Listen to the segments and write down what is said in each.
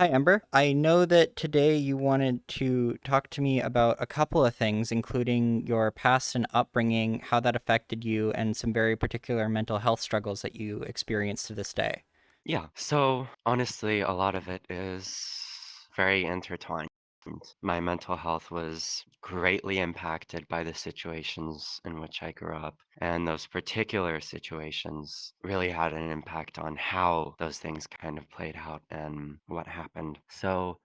Hi, Amber. I know that today you wanted to talk to me about a couple of things, including your past and upbringing, how that affected you, and some very particular mental health struggles that you experience to this day. Yeah, so honestly, a lot of it is very intertwined. My mental health was greatly impacted by the situations in which I grew up, and those particular situations really had an impact on how those things kind of played out and what happened. So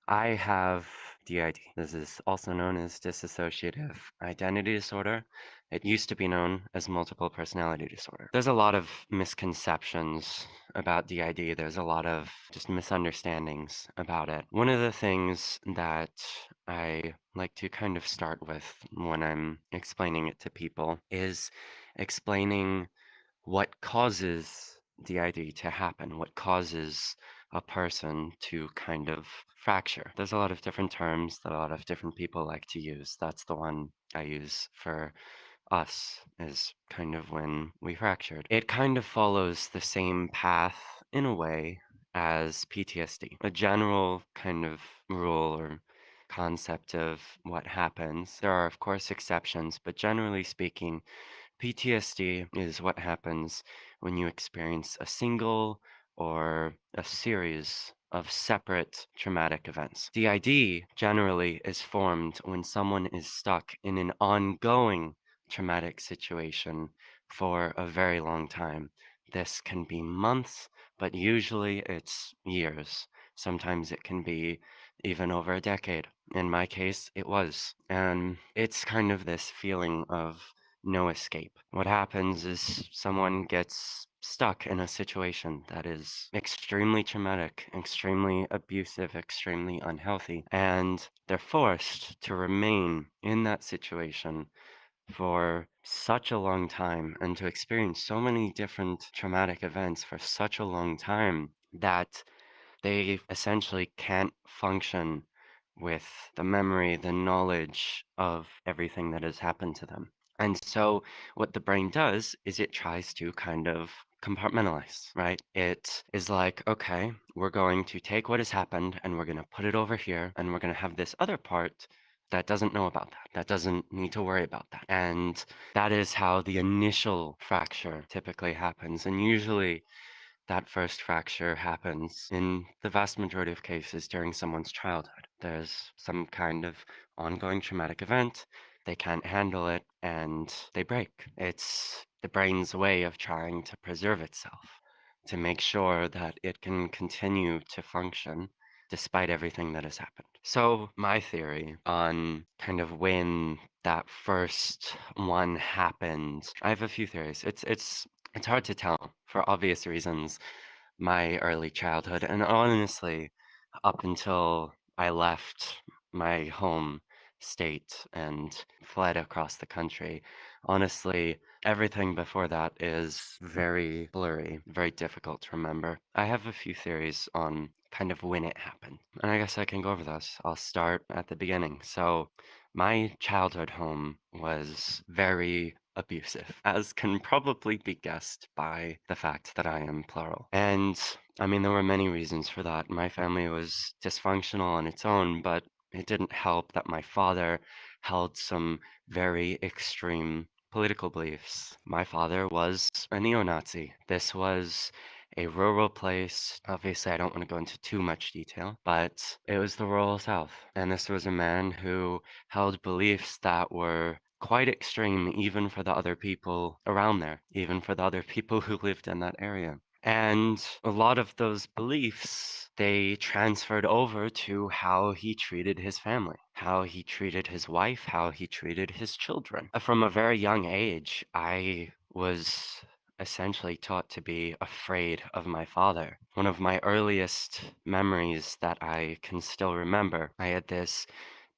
I have DID. This is also known as dissociative identity disorder. It used to be known as multiple personality disorder. There's a lot of misconceptions about DID. There's a lot of just misunderstandings about it. One of the things that I like to kind of start with when I'm explaining it to people is explaining what causes DID to happen, what causes a person to kind of fracture. There's a lot of different terms that a lot of different people like to use. That's the one I use for us, is kind of when we fractured. It kind of follows the same path in a way as PTSD. A general kind of rule or concept of what happens. There are, of course, exceptions, but generally speaking, PTSD is what happens when you experience a single or a series of separate traumatic events. DID generally is formed when someone is stuck in an ongoing traumatic situation for a very long time. This can be months, but usually it's years. Sometimes it can be even over a decade. In my case, it was. And it's kind of this feeling of no escape. What happens is someone gets stuck in a situation that is extremely traumatic, extremely abusive, extremely unhealthy, and they're forced to remain in that situation for such a long time and to experience so many different traumatic events for such a long time that they essentially can't function with the memory, the knowledge of everything that has happened to them. And so, what the brain does is it tries to kind of compartmentalize, right? It is like, okay, we're going to take what has happened and we're going to put it over here, and we're going to have this other part that doesn't know about that, that doesn't need to worry about that. And that is how the initial fracture typically happens. And usually, that first fracture happens in the vast majority of cases during someone's childhood. There's some kind of ongoing traumatic event, they can't handle it, and they break. It's the brain's way of trying to preserve itself, to make sure that it can continue to function despite everything that has happened. So, my theory on kind of when that first one happened, I have a few theories. It's hard to tell for obvious reasons, my early childhood, and honestly, up until I left my home state and fled across the country. Honestly, everything before that is very blurry, very difficult to remember. I have a few theories on kind of when it happened, and I guess I can go over those. I'll start at the beginning. So, my childhood home was very abusive, as can probably be guessed by the fact that I am plural. And I mean, there were many reasons for that. My family was dysfunctional on its own, but it didn't help that my father held some very extreme political beliefs. My father was a neo-Nazi. This was a rural place. Obviously, I don't want to go into too much detail, but it was the rural South. And this was a man who held beliefs that were quite extreme, even for the other people around there, even for the other people who lived in that area. And a lot of those beliefs, they transferred over to how he treated his family, how he treated his wife, how he treated his children. From a very young age, I was essentially taught to be afraid of my father. One of my earliest memories that I can still remember, I had this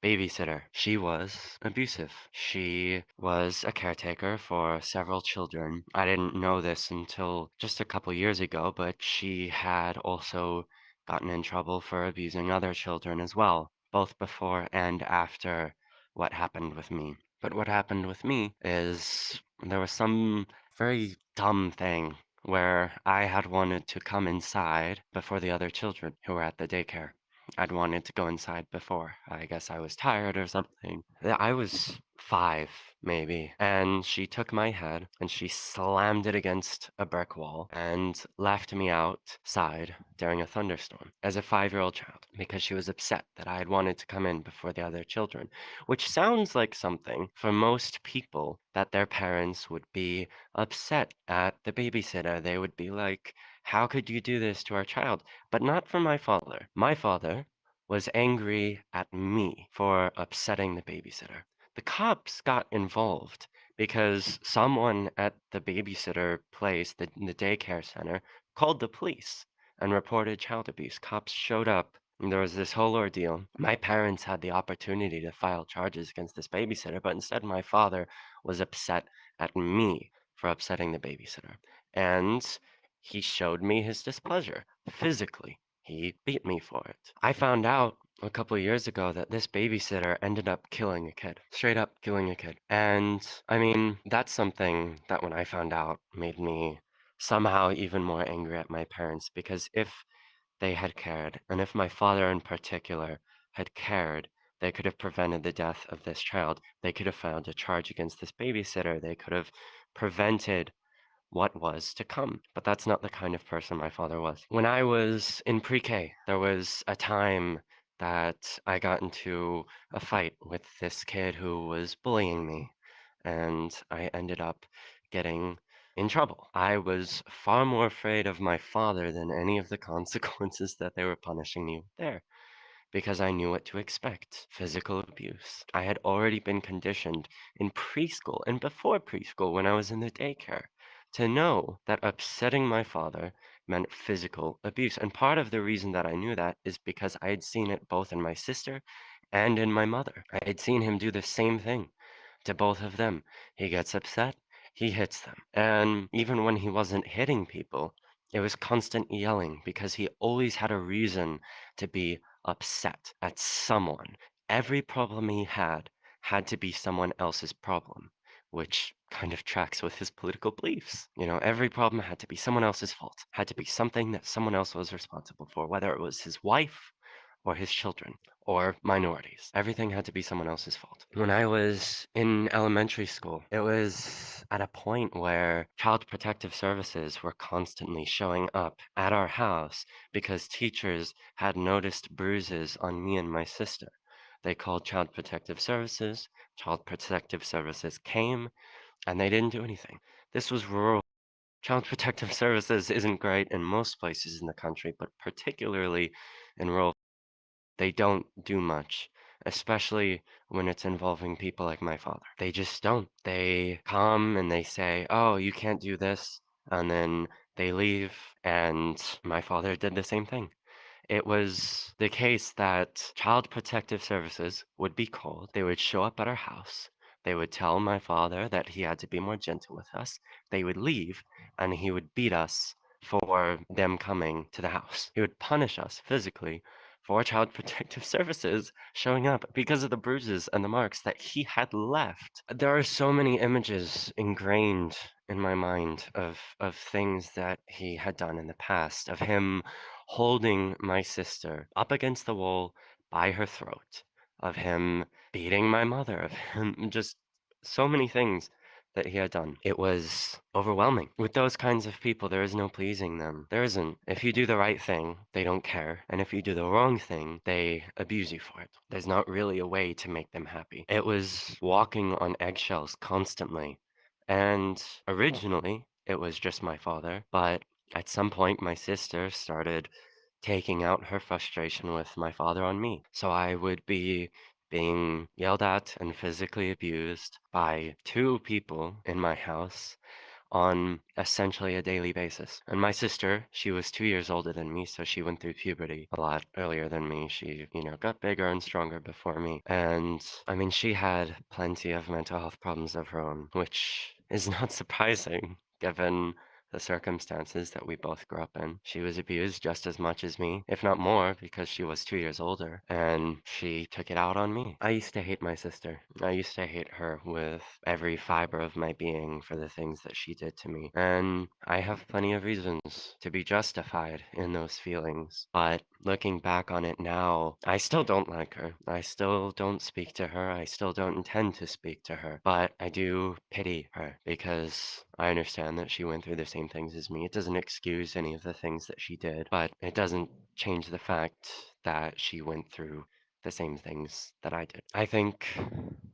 babysitter. She was abusive. She was a caretaker for several children. I didn't know this until just a couple years ago, but she had also gotten in trouble for abusing other children as well, both before and after what happened with me. But what happened with me is there was some very dumb thing where I had wanted to come inside before the other children who were at the daycare. I'd wanted to go inside before. I guess I was tired or something. I was 5, maybe, and she took my head and she slammed it against a brick wall and left me outside during a thunderstorm as a 5-year-old child because she was upset that I had wanted to come in before the other children, which sounds like something for most people that their parents would be upset at the babysitter. They would be like, "How could you do this to our child?" But not for my father. My father was angry at me for upsetting the babysitter. The cops got involved because someone at the babysitter place, the daycare center, called the police and reported child abuse. Cops showed up and there was this whole ordeal. My parents had the opportunity to file charges against this babysitter, but instead my father was upset at me for upsetting the babysitter. And he showed me his displeasure physically. He beat me for it. I found out a couple of years ago that this babysitter ended up killing a kid, straight up killing a kid. And I mean, that's something that when I found out made me somehow even more angry at my parents because if they had cared, and if my father in particular had cared, they could have prevented the death of this child. They could have filed a charge against this babysitter. They could have prevented what was to come. But that's not the kind of person my father was. When I was in pre-K, there was a time that I got into a fight with this kid who was bullying me, and I ended up getting in trouble. I was far more afraid of my father than any of the consequences that they were punishing me with there because I knew what to expect. Physical abuse. I had already been conditioned in preschool and before preschool when I was in the daycare to know that upsetting my father meant physical abuse. And part of the reason that I knew that is because I had seen it both in my sister and in my mother. I had seen him do the same thing to both of them. He gets upset, he hits them. And even when he wasn't hitting people, it was constant yelling because he always had a reason to be upset at someone. Every problem he had to be someone else's problem, which kind of tracks with his political beliefs. You know, every problem had to be someone else's fault, had to be something that someone else was responsible for, whether it was his wife or his children or minorities. Everything had to be someone else's fault. When I was in elementary school, it was at a point where Child Protective Services were constantly showing up at our house because teachers had noticed bruises on me and my sister. They called Child Protective Services. Child Protective Services came, and they didn't do anything. This was rural. Child Protective Services isn't great in most places in the country, but particularly in rural they don't do much, especially when it's involving people like my father. They just don't. They come and they say, "Oh, you can't do this," and then they leave, and my father did the same thing. It was the case that Child Protective Services would be called. They would show up at our house. They would tell my father that he had to be more gentle with us. They would leave, and he would beat us for them coming to the house. He would punish us physically for Child Protective Services showing up because of the bruises and the marks that he had left. There are so many images ingrained in my mind of things that he had done in the past, of him holding my sister up against the wall by her throat, of him beating my mother, of him just so many things that he had done. It was overwhelming. With those kinds of people, there is no pleasing them. There isn't. If you do the right thing, they don't care. And if you do the wrong thing, they abuse you for it. There's not really a way to make them happy. It was walking on eggshells constantly. And originally, it was just my father, but at some point, my sister started taking out her frustration with my father on me. So I would be being yelled at and physically abused by 2 people in my house on essentially a daily basis. And my sister, she was 2 years older than me, so she went through puberty a lot earlier than me. She, got bigger and stronger before me. And I mean, she had plenty of mental health problems of her own, which is not surprising given the circumstances that we both grew up in. She was abused just as much as me, if not more, because she was 2 years older, and she took it out on me. I used to hate my sister. I used to hate her with every fiber of my being for the things that she did to me. And I have plenty of reasons to be justified in those feelings. But looking back on it now, I still don't like her. I still don't speak to her. I still don't intend to speak to her. But I do pity her because I understand that she went through the same things as me. It doesn't excuse any of the things that she did, but it doesn't change the fact that she went through the same things that I did. I think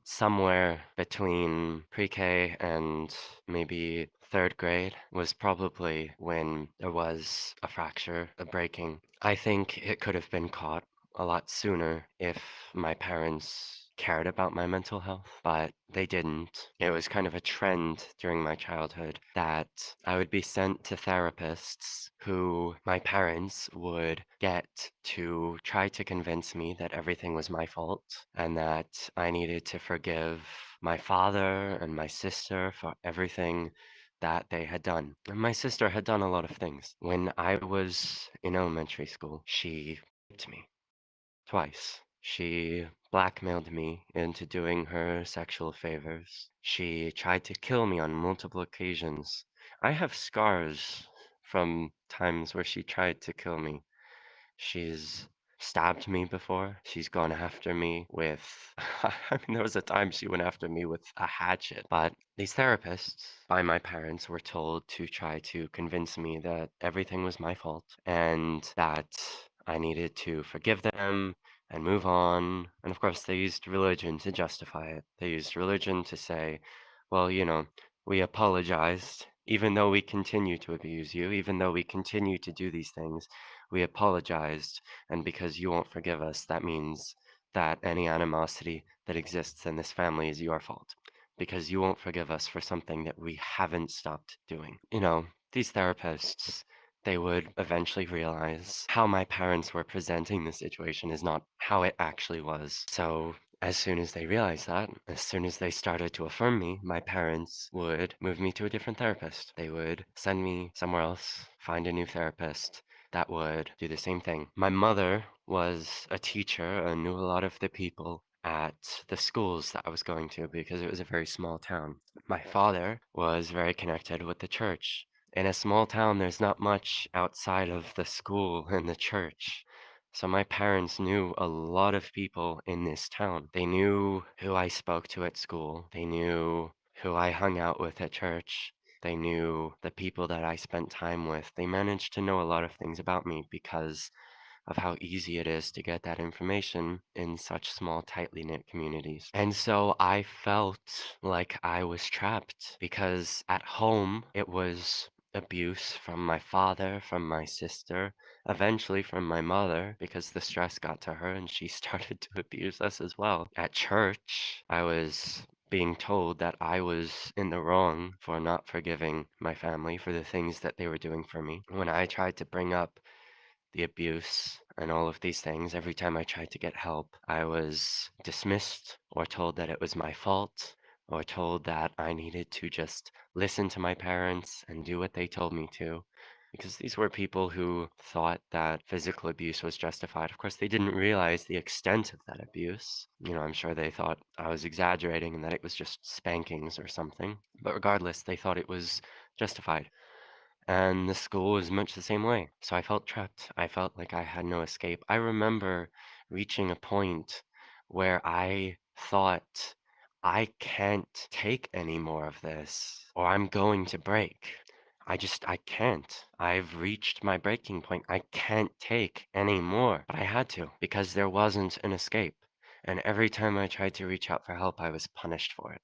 somewhere between pre-K and maybe third grade was probably when there was a fracture, a breaking. I think it could have been caught a lot sooner if my parents cared about my mental health, but they didn't. It was kind of a trend during my childhood that I would be sent to therapists who my parents would get to try to convince me that everything was my fault and that I needed to forgive my father and my sister for everything that they had done. And my sister had done a lot of things. When I was in elementary school, she raped me twice. She blackmailed me into doing her sexual favors. She tried to kill me on multiple occasions. I have scars from times where she tried to kill me. She's stabbed me before. She's gone after me with, I mean, there was a time she went after me with a hatchet. But these therapists, by my parents, were told to try to convince me that everything was my fault and that I needed to forgive them and move on. And of course, they used religion to justify it. They used religion to say, well, we apologized. Even though we continue to abuse you, even though we continue to do these things, we apologized, and because you won't forgive us, that means that any animosity that exists in this family is your fault. Because you won't forgive us for something that we haven't stopped doing. These therapists, they would eventually realize how my parents were presenting the situation is not how it actually was. So as soon as they realized that, as soon as they started to affirm me, my parents would move me to a different therapist. They would send me somewhere else, find a new therapist that would do the same thing. My mother was a teacher and knew a lot of the people at the schools that I was going to because it was a very small town. My father was very connected with the church. In a small town, there's not much outside of the school and the church. So my parents knew a lot of people in this town. They knew who I spoke to at school. They knew who I hung out with at church. They knew the people that I spent time with. They managed to know a lot of things about me because of how easy it is to get that information in such small, tightly knit communities. And so I felt like I was trapped because at home it was abuse from my father, from my sister, eventually from my mother because the stress got to her and she started to abuse us as well. At church, I was being told that I was in the wrong for not forgiving my family for the things that they were doing for me. When I tried to bring up the abuse and all of these things, every time I tried to get help, I was dismissed or told that it was my fault or told that I needed to just listen to my parents and do what they told me to. Because these were people who thought that physical abuse was justified. Of course, they didn't realize the extent of that abuse. I'm sure they thought I was exaggerating and that it was just spankings or something. But regardless, they thought it was justified. And the school was much the same way. So I felt trapped. I felt like I had no escape. I remember reaching a point where I thought, I can't take any more of this, or I'm going to break. I can't. I've reached my breaking point. I can't take any more. But I had to, because there wasn't an escape. And every time I tried to reach out for help, I was punished for it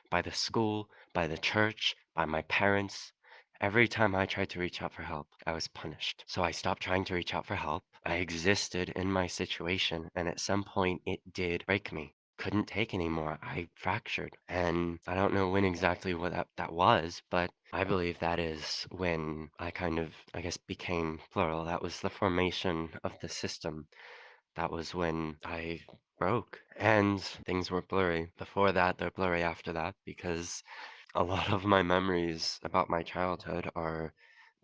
by the school, by the church, by my parents. Every time I tried to reach out for help, I was punished. So I stopped trying to reach out for help. I existed in my situation, and at some point, it did break me. Couldn't take anymore. I fractured. And I don't know when exactly what that was, but I believe that is when I kind of, I guess, became plural. That was the formation of the system. That was when I broke and things were blurry. Before that, they're blurry after that because A lot of my memories about my childhood are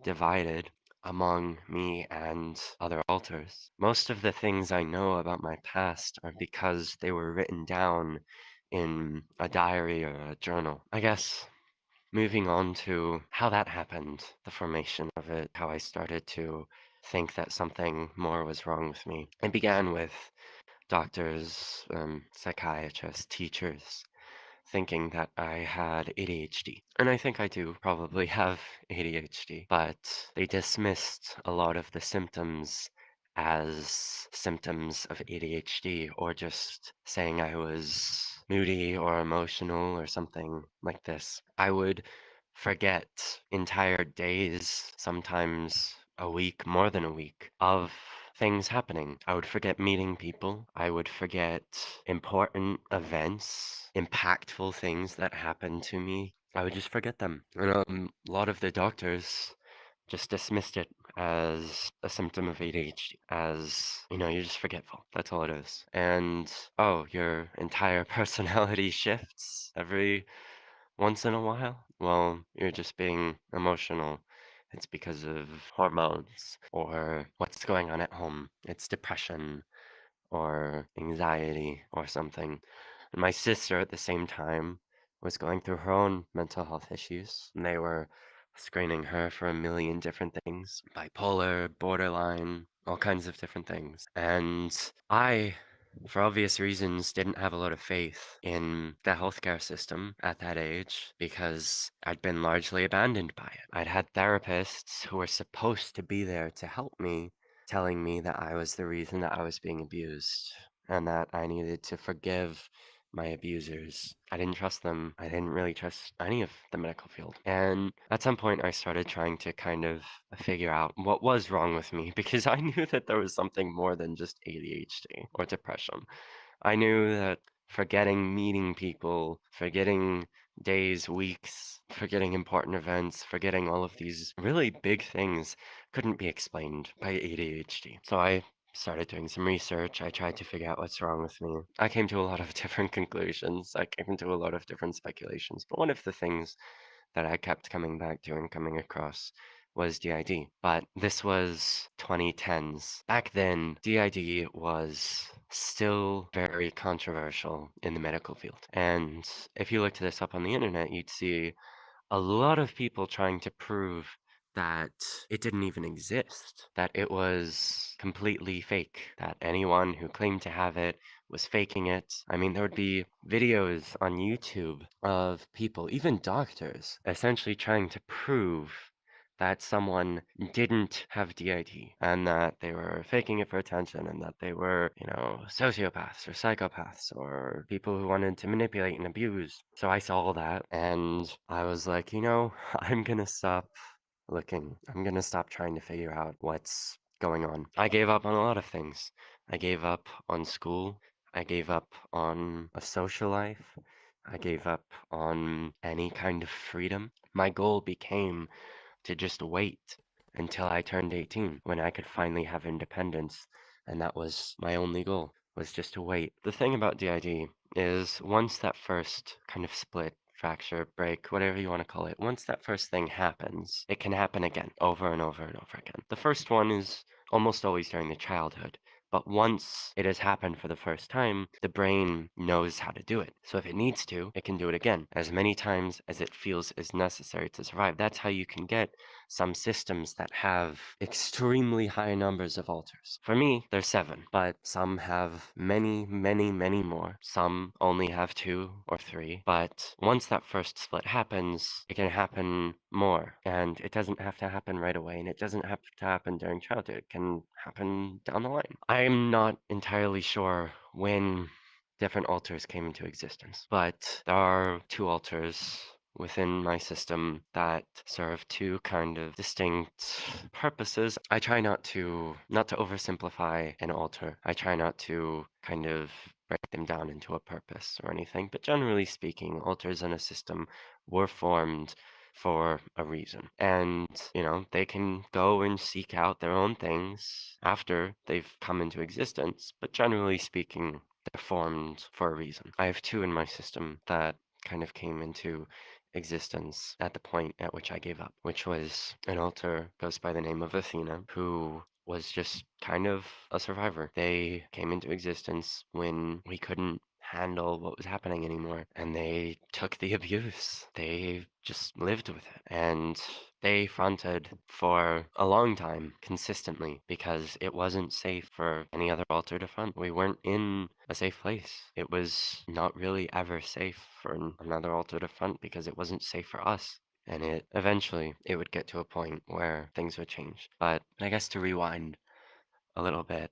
divided among me and other alters. Most of the things I know about my past are because they were written down in a diary or a journal. I guess moving on to how that happened, the formation of it, how I started to think that something more was wrong with me. It began with doctors, psychiatrists, teachers thinking that I had ADHD. And I think I do probably have ADHD, but they dismissed a lot of the symptoms as symptoms of ADHD or just saying I was moody or emotional or something like this. I would forget entire days, sometimes a week, more than a week, of things happening. I would forget meeting people. I would forget important events, impactful things that happened to me. I would just forget them. And a lot of the doctors just dismissed it as a symptom of ADHD, as, you're just forgetful. That's all it is. And, oh, your entire personality shifts every once in a while? Well, you're just being emotional. It's because of hormones or what's going on at home. It's depression or anxiety or something. And my sister at the same time was going through her own mental health issues, and they were screening her for a million different things, bipolar, borderline, all kinds of different things. And I, for obvious reasons, didn't have a lot of faith in the healthcare system at that age because I'd been largely abandoned by it. I'd had therapists who were supposed to be there to help me telling me that I was the reason that I was being abused and that I needed to forgive my abusers. I didn't trust them. I didn't really trust any of the medical field. And at some point, I started trying to kind of figure out what was wrong with me because I knew that there was something more than just ADHD or depression. I knew that forgetting meeting people, forgetting days, weeks, forgetting important events, forgetting all of these really big things couldn't be explained by ADHD. So I started doing some research. I tried to figure out what's wrong with me. I came to a lot of different conclusions. I came to a lot of different speculations. But one of the things that I kept coming back to and coming across was DID. But this was 2010s. Back then, DID was still very controversial in the medical field. And if you looked this up on the internet, you'd see a lot of people trying to prove that it didn't even exist, that it was completely fake, that anyone who claimed to have it was faking it. I mean, there would be videos on YouTube of people, even doctors, essentially trying to prove that someone didn't have DID and that they were faking it for attention and that they were, sociopaths or psychopaths or people who wanted to manipulate and abuse. So I saw all that and I was like, I'm gonna stop looking. I'm gonna stop trying to figure out what's going on. I gave up on a lot of things. I gave up on school. I gave up on a social life. I gave up on any kind of freedom. My goal became to just wait until I turned 18 when I could finally have independence. And that was my only goal, was just to wait. The thing about DID is once that first kind of split, fracture, break, whatever you want to call it, once that first thing happens, it can happen again, over and over and over again. The first one is almost always during the childhood. But once it has happened for the first time, the brain knows how to do it. So if it needs to, it can do it again, as many times as it feels is necessary to survive. That's how you can get some systems that have extremely high numbers of alters. For me, there's 7, but some have many, many, many more. Some only have 2 or 3. But once that first split happens, it can happen more. And it doesn't have to happen right away, and it doesn't have to happen during childhood. It can happen down the line. I'm not entirely sure when different alters came into existence, but there are 2 alters within my system that serve 2 kind of distinct purposes. I try not to oversimplify an alter. I try not to kind of break them down into a purpose or anything, but generally speaking, alters in a system were formed for a reason. And, they can go and seek out their own things after they've come into existence, but generally speaking, they're formed for a reason. I have 2 in my system that kind of came into existence at the point at which I gave up, which was an alter goes by the name of Athena, who was just kind of a survivor. They came into existence when we couldn't handle what was happening anymore, and they took the abuse. They just lived with it, and they fronted for a long time consistently because it wasn't safe for any other altar to front. We weren't in a safe place. It was not really ever safe for another altar to front because it wasn't safe for us. And it eventually it would get to a point where things would change. But I guess to rewind a little bit,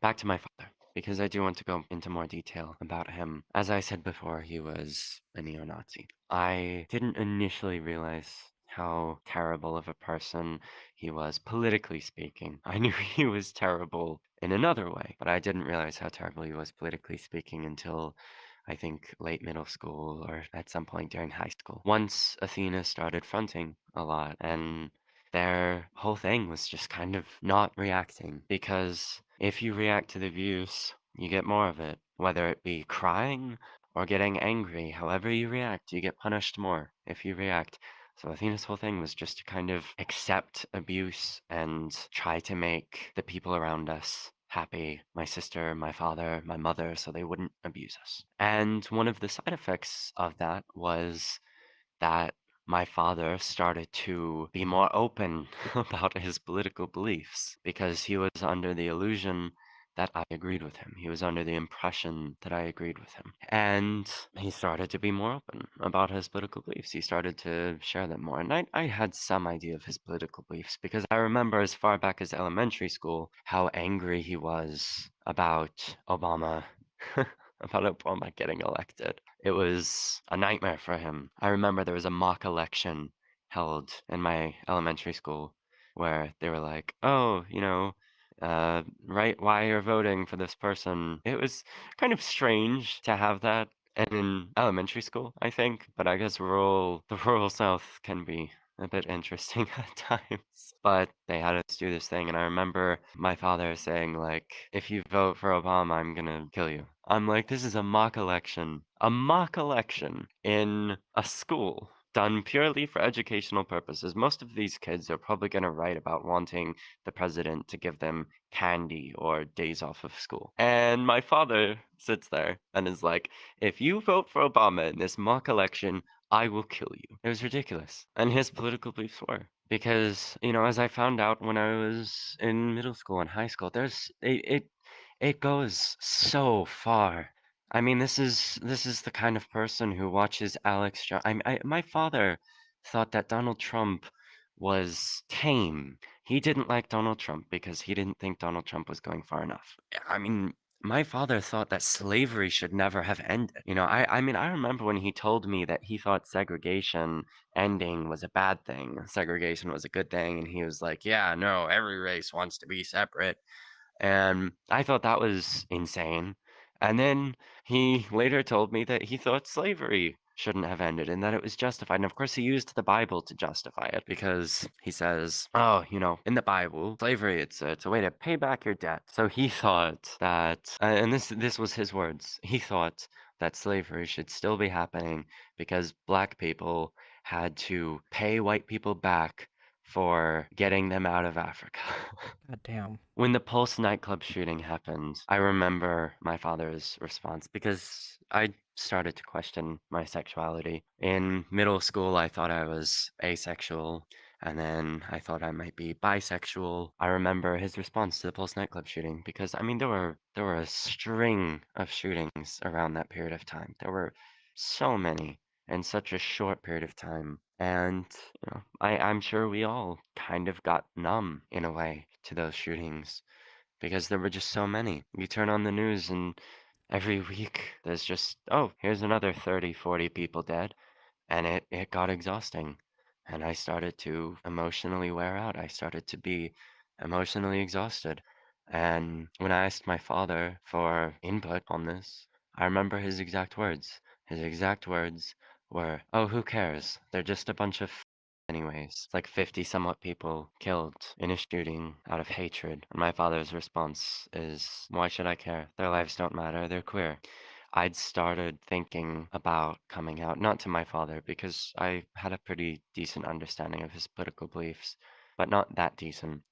back to my father, because I do want to go into more detail about him. As I said before, he was a neo-Nazi. I didn't initially realize how terrible of a person he was, politically speaking. I knew he was terrible in another way, but I didn't realize how terrible he was politically speaking until I think late middle school or at some point during high school. Once Athena started fronting a lot, and their whole thing was just kind of not reacting, because if you react to the abuse, you get more of it. Whether it be crying or getting angry, however you react, you get punished more if you react. So Athena's whole thing was just to kind of accept abuse and try to make the people around us happy, my sister, my father, my mother, so they wouldn't abuse us. And one of the side effects of that was that my father started to be more open about his political beliefs because he was under the illusion that I agreed with him. He was under the impression that I agreed with him. And he started to be more open about his political beliefs. He started to share them more. And I had some idea of his political beliefs because I remember as far back as elementary school how angry he was about Obama. About Obama getting elected. It was a nightmare for him. I remember there was a mock election held in my elementary school where they were like, oh, write why you're voting for this person. It was kind of strange to have that. And in elementary school, I think, but I guess the rural South can be a bit interesting at times. But they had us do this thing, and I remember my father saying, like, if you vote for Obama, I'm gonna kill you. I'm like, this is a mock election. A mock election in a school done purely for educational purposes. Most of these kids are probably gonna write about wanting the president to give them candy or days off of school. And my father sits there and is like, if you vote for Obama in this mock election, I will kill you. It was ridiculous. And his political beliefs were. Because, as I found out when I was in middle school and high school, it goes so far. I mean, this is the kind of person who watches Alex Jones. My father thought that Donald Trump was tame. He didn't like Donald Trump because he didn't think Donald Trump was going far enough. I mean, my father thought that slavery should never have ended. I remember when he told me that he thought segregation ending was a bad thing, segregation was a good thing, and he was like, yeah, no, every race wants to be separate. And I thought that was insane. And then he later told me that he thought slavery shouldn't have ended and that it was justified. And of course, he used the Bible to justify it because he says, oh, in the Bible, slavery, it's a way to pay back your debt. So he thought that, and this was his words, he thought that slavery should still be happening because black people had to pay white people back for getting them out of Africa. God damn. When the Pulse nightclub shooting happened, I remember my father's response because I started to question my sexuality. In middle school, I thought I was asexual, and then I thought I might be bisexual. I remember his response to the Pulse nightclub shooting because there were a string of shootings around that period of time. There were so many in such a short period of time. And I'm sure we all kind of got numb in a way to those shootings because there were just so many. You turn on the news and every week there's just, oh, here's another 30, 40 people dead. And it got exhausting. And I started to emotionally wear out. I started to be emotionally exhausted. And when I asked my father for input on this, I remember his exact words. His exact words were, oh, who cares? They're just a bunch of anyways. It's like 50 somewhat people killed in a shooting out of hatred. And my father's response is, why should I care? Their lives don't matter. They're queer. I'd started thinking about coming out, not to my father, because I had a pretty decent understanding of his political beliefs, but not that decent.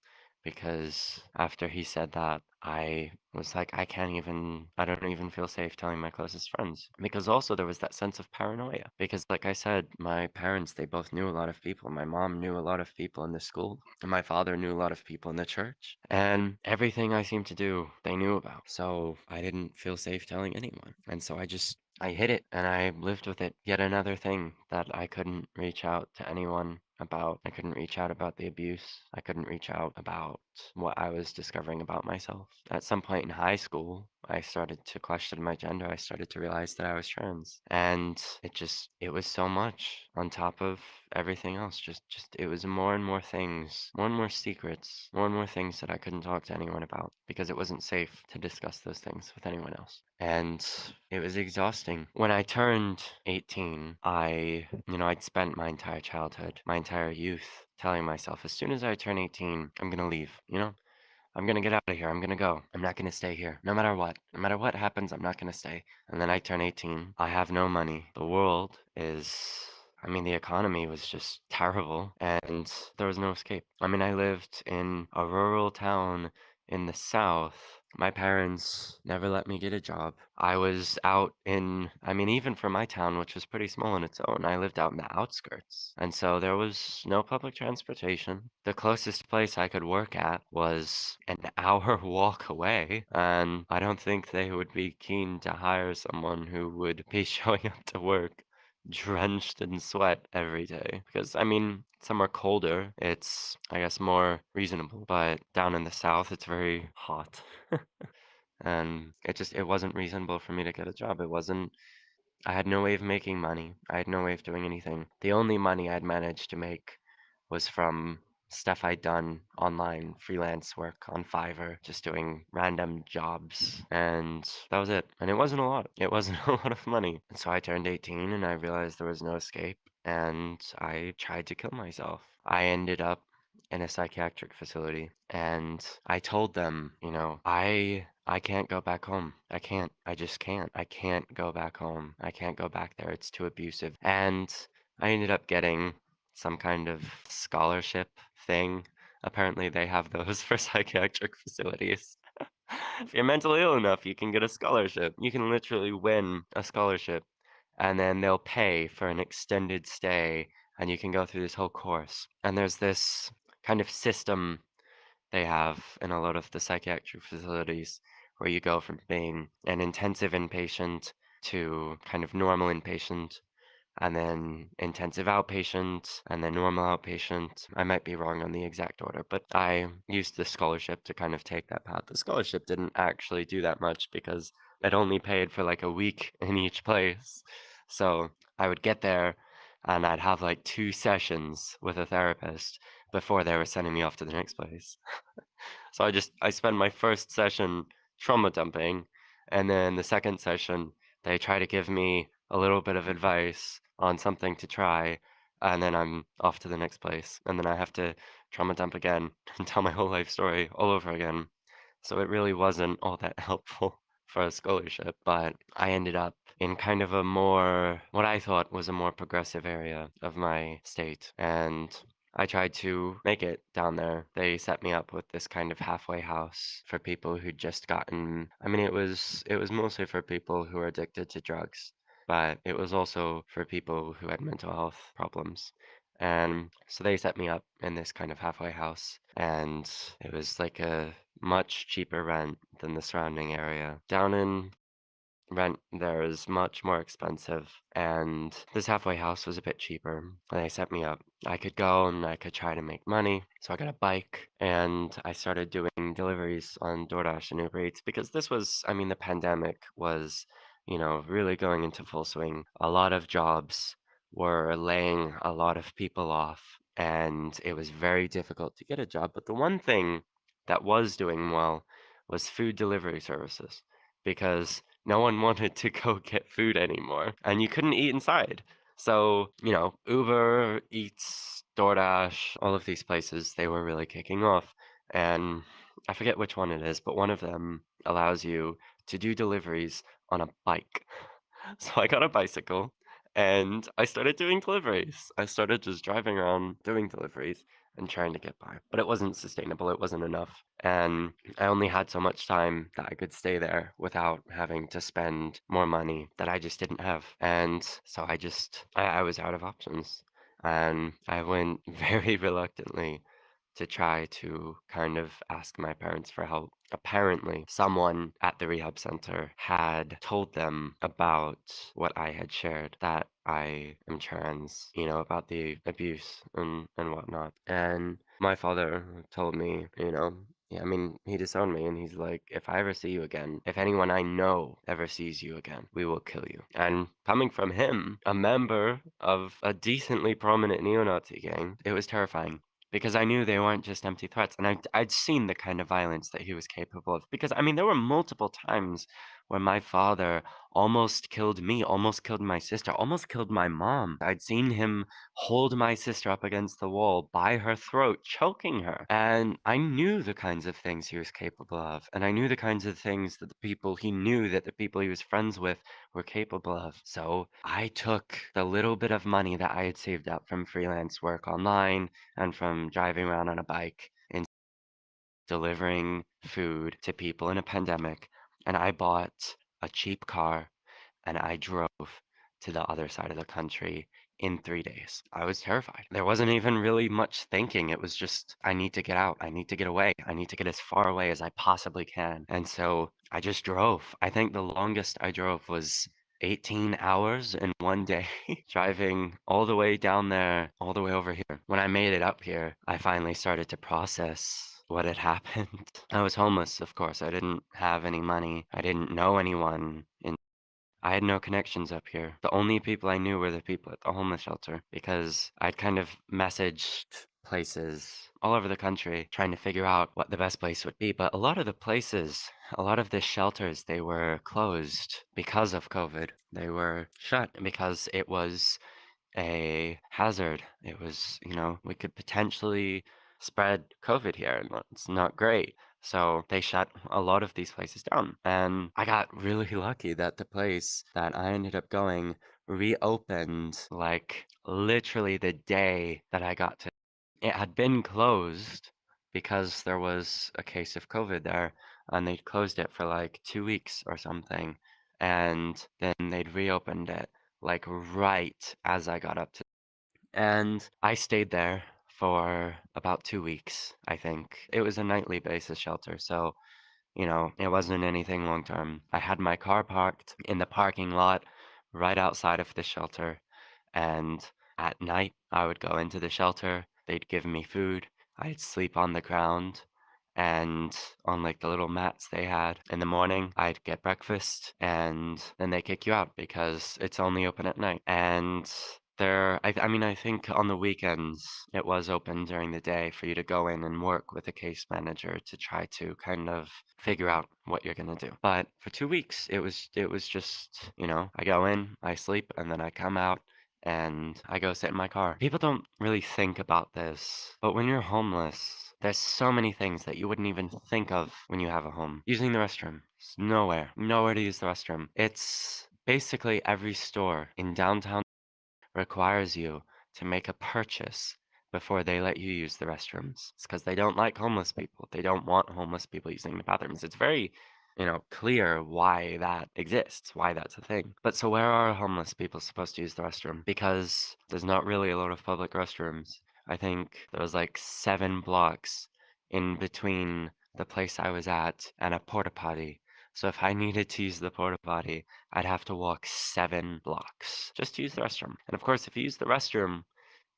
Because after he said that, I was like, I don't even feel safe telling my closest friends. Because also there was that sense of paranoia. Because, like I said, my parents, they both knew a lot of people. My mom knew a lot of people in the school, and my father knew a lot of people in the church. And everything I seemed to do, they knew about. So I didn't feel safe telling anyone. And so I hid it and I lived with it. Yet another thing that I couldn't reach out to anyone about. I couldn't reach out about the abuse. I couldn't reach out about what I was discovering about myself. At some point in high school, I started to question my gender. I started to realize that I was trans. And it was so much on top of everything else. It was more and more things, more and more secrets, more and more things that I couldn't talk to anyone about because it wasn't safe to discuss those things with anyone else. And it was exhausting. When I turned 18, I'd spent my entire childhood, my entire youth telling myself, as soon as I turn 18, I'm gonna leave, I'm gonna get out of here. I'm gonna go. I'm not gonna stay here. No matter what. No matter what happens, I'm not gonna stay. And then I turn 18. I have no money. The economy was just terrible and there was no escape. I lived in a rural town in the south. My parents never let me get a job. I was out even for my town, which was pretty small on its own, I lived out in the outskirts. And so there was no public transportation. The closest place I could work at was an hour walk away. And I don't think they would be keen to hire someone who would be showing up to work drenched in sweat every day. Because, somewhere colder, it's, I guess, more reasonable. But down in the south, it's very hot. And it wasn't reasonable for me to get a job. I had no way of making money. I had no way of doing anything. The only money I'd managed to make was from stuff I'd done online, freelance work on Fiverr, just doing random jobs. And that was it. And it wasn't a lot. It wasn't a lot of money. And so I turned 18 and I realized there was no escape. And I tried to kill myself. I ended up in a psychiatric facility and I told them, I can't go back home. I can't. I just can't. I can't go back home. I can't go back there. It's too abusive. And I ended up getting some kind of scholarship thing. Apparently, they have those for psychiatric facilities. If you're mentally ill enough, you can get a scholarship. You can literally win a scholarship, and then they'll pay for an extended stay, and you can go through this whole course. And there's this kind of system they have in a lot of the psychiatric facilities where you go from being an intensive inpatient to kind of normal inpatient and then intensive outpatient, and then normal outpatient. I might be wrong on the exact order, but I used the scholarship to kind of take that path. The scholarship didn't actually do that much because it only paid for like a week in each place. So I would get there and I'd have like 2 sessions with a therapist before they were sending me off to the next place. So I spend my first session trauma dumping, and then the second session, they try to give me a little bit of advice on something to try, and then I'm off to the next place. And then I have to trauma dump again and tell my whole life story all over again. So it really wasn't all that helpful for a scholarship, but I ended up in kind of what I thought was a more progressive area of my state. And I tried to make it down there. They set me up with this kind of halfway house for people who'd just gotten, it was mostly for people who are addicted to drugs, but it was also for people who had mental health problems. And so they set me up in this kind of halfway house, and it was like a much cheaper rent than the surrounding area. Down in rent there is much more expensive, and this halfway house was a bit cheaper. And they set me up. I could go and I could try to make money. So I got a bike and I started doing deliveries on DoorDash and Uber Eats because the pandemic was, really going into full swing. A lot of jobs were laying a lot of people off, and it was very difficult to get a job. But the one thing that was doing well was food delivery services because no one wanted to go get food anymore, and you couldn't eat inside. So, Uber Eats, DoorDash, all of these places, they were really kicking off. And I forget which one it is, but one of them allows you to do deliveries on a bike. So I got a bicycle and I started doing deliveries. I started just driving around doing deliveries and trying to get by. But it wasn't sustainable, it wasn't enough. And I only had so much time that I could stay there without having to spend more money that I just didn't have. And so I was out of options. And I went very reluctantly to try to kind of ask my parents for help. Apparently, someone at the rehab center had told them about what I had shared, that I am trans, about the abuse and whatnot. And my father told me, yeah, I mean, he disowned me and he's like, if I ever see you again, if anyone I know ever sees you again, we will kill you. And coming from him, a member of a decently prominent neo-Nazi gang, it was terrifying because I knew they weren't just empty threats, and I'd seen the kind of violence that he was capable of. Because I mean, there were multiple times where my father almost killed me, almost killed my sister, almost killed my mom. I'd seen him hold my sister up against the wall by her throat, choking her. And I knew the kinds of things he was capable of, and I knew the kinds of things that he knew that the people he was friends with were capable of. So I took the little bit of money that I had saved up from freelance work online and from driving around on a bike and delivering food to people in a pandemic, and I bought a cheap car and I drove to the other side of the country in 3 days. I was terrified. There wasn't even really much thinking. It was just, I need to get out. I need to get away. I need to get as far away as I possibly can. And so I just drove. I think the longest I drove was 18 hours in one day, driving all the way down there, all the way over here. When I made it up here, I finally started to process what had happened. I was homeless, of course. I didn't have any money. I didn't know anyone in I had no connections up here. The only people I knew were the people at the homeless shelter because I'd kind of messaged places all over the country trying to figure out what the best place would be. But a lot of the places, a lot of the shelters, they were closed because of COVID. They were shut because it was a hazard. It was, we could potentially spread COVID here, and it's not great. So they shut a lot of these places down. And I got really lucky that the place that I ended up going reopened like literally the day that I got to. It had been closed because there was a case of COVID there, and they'd closed it for like 2 weeks or something. And then they'd reopened it like right as I got up to. And I stayed there for about 2 weeks, I think. It was a nightly basis shelter, so it wasn't anything long term. I had my car parked in the parking lot right outside of the shelter, and at night I would go into the shelter. They'd give me food. I'd sleep on the ground and on like the little mats they had. In the morning, I'd get breakfast, and then they kick you out because it's only open at night. And I mean, I think on the weekends it was open during the day for you to go in and work with a case manager to try to kind of figure out what you're gonna do. But for 2 weeks, it was just, I go in, I sleep, and then I come out and I go sit in my car. People don't really think about this, but when you're homeless, there's so many things that you wouldn't even think of when you have a home. Using the restroom. It's nowhere to use the restroom. It's basically every store in downtown requires you to make a purchase before they let you use the restrooms. It's because they don't like homeless people. They don't want homeless people using the bathrooms. It's very, clear why that exists, why that's a thing. But so where are homeless people supposed to use the restroom? Because there's not really a lot of public restrooms. I think there was like 7 blocks in between the place I was at and a porta potty. So if I needed to use the porta potty, I'd have to walk 7 blocks just to use the restroom. And of course, if you use the restroom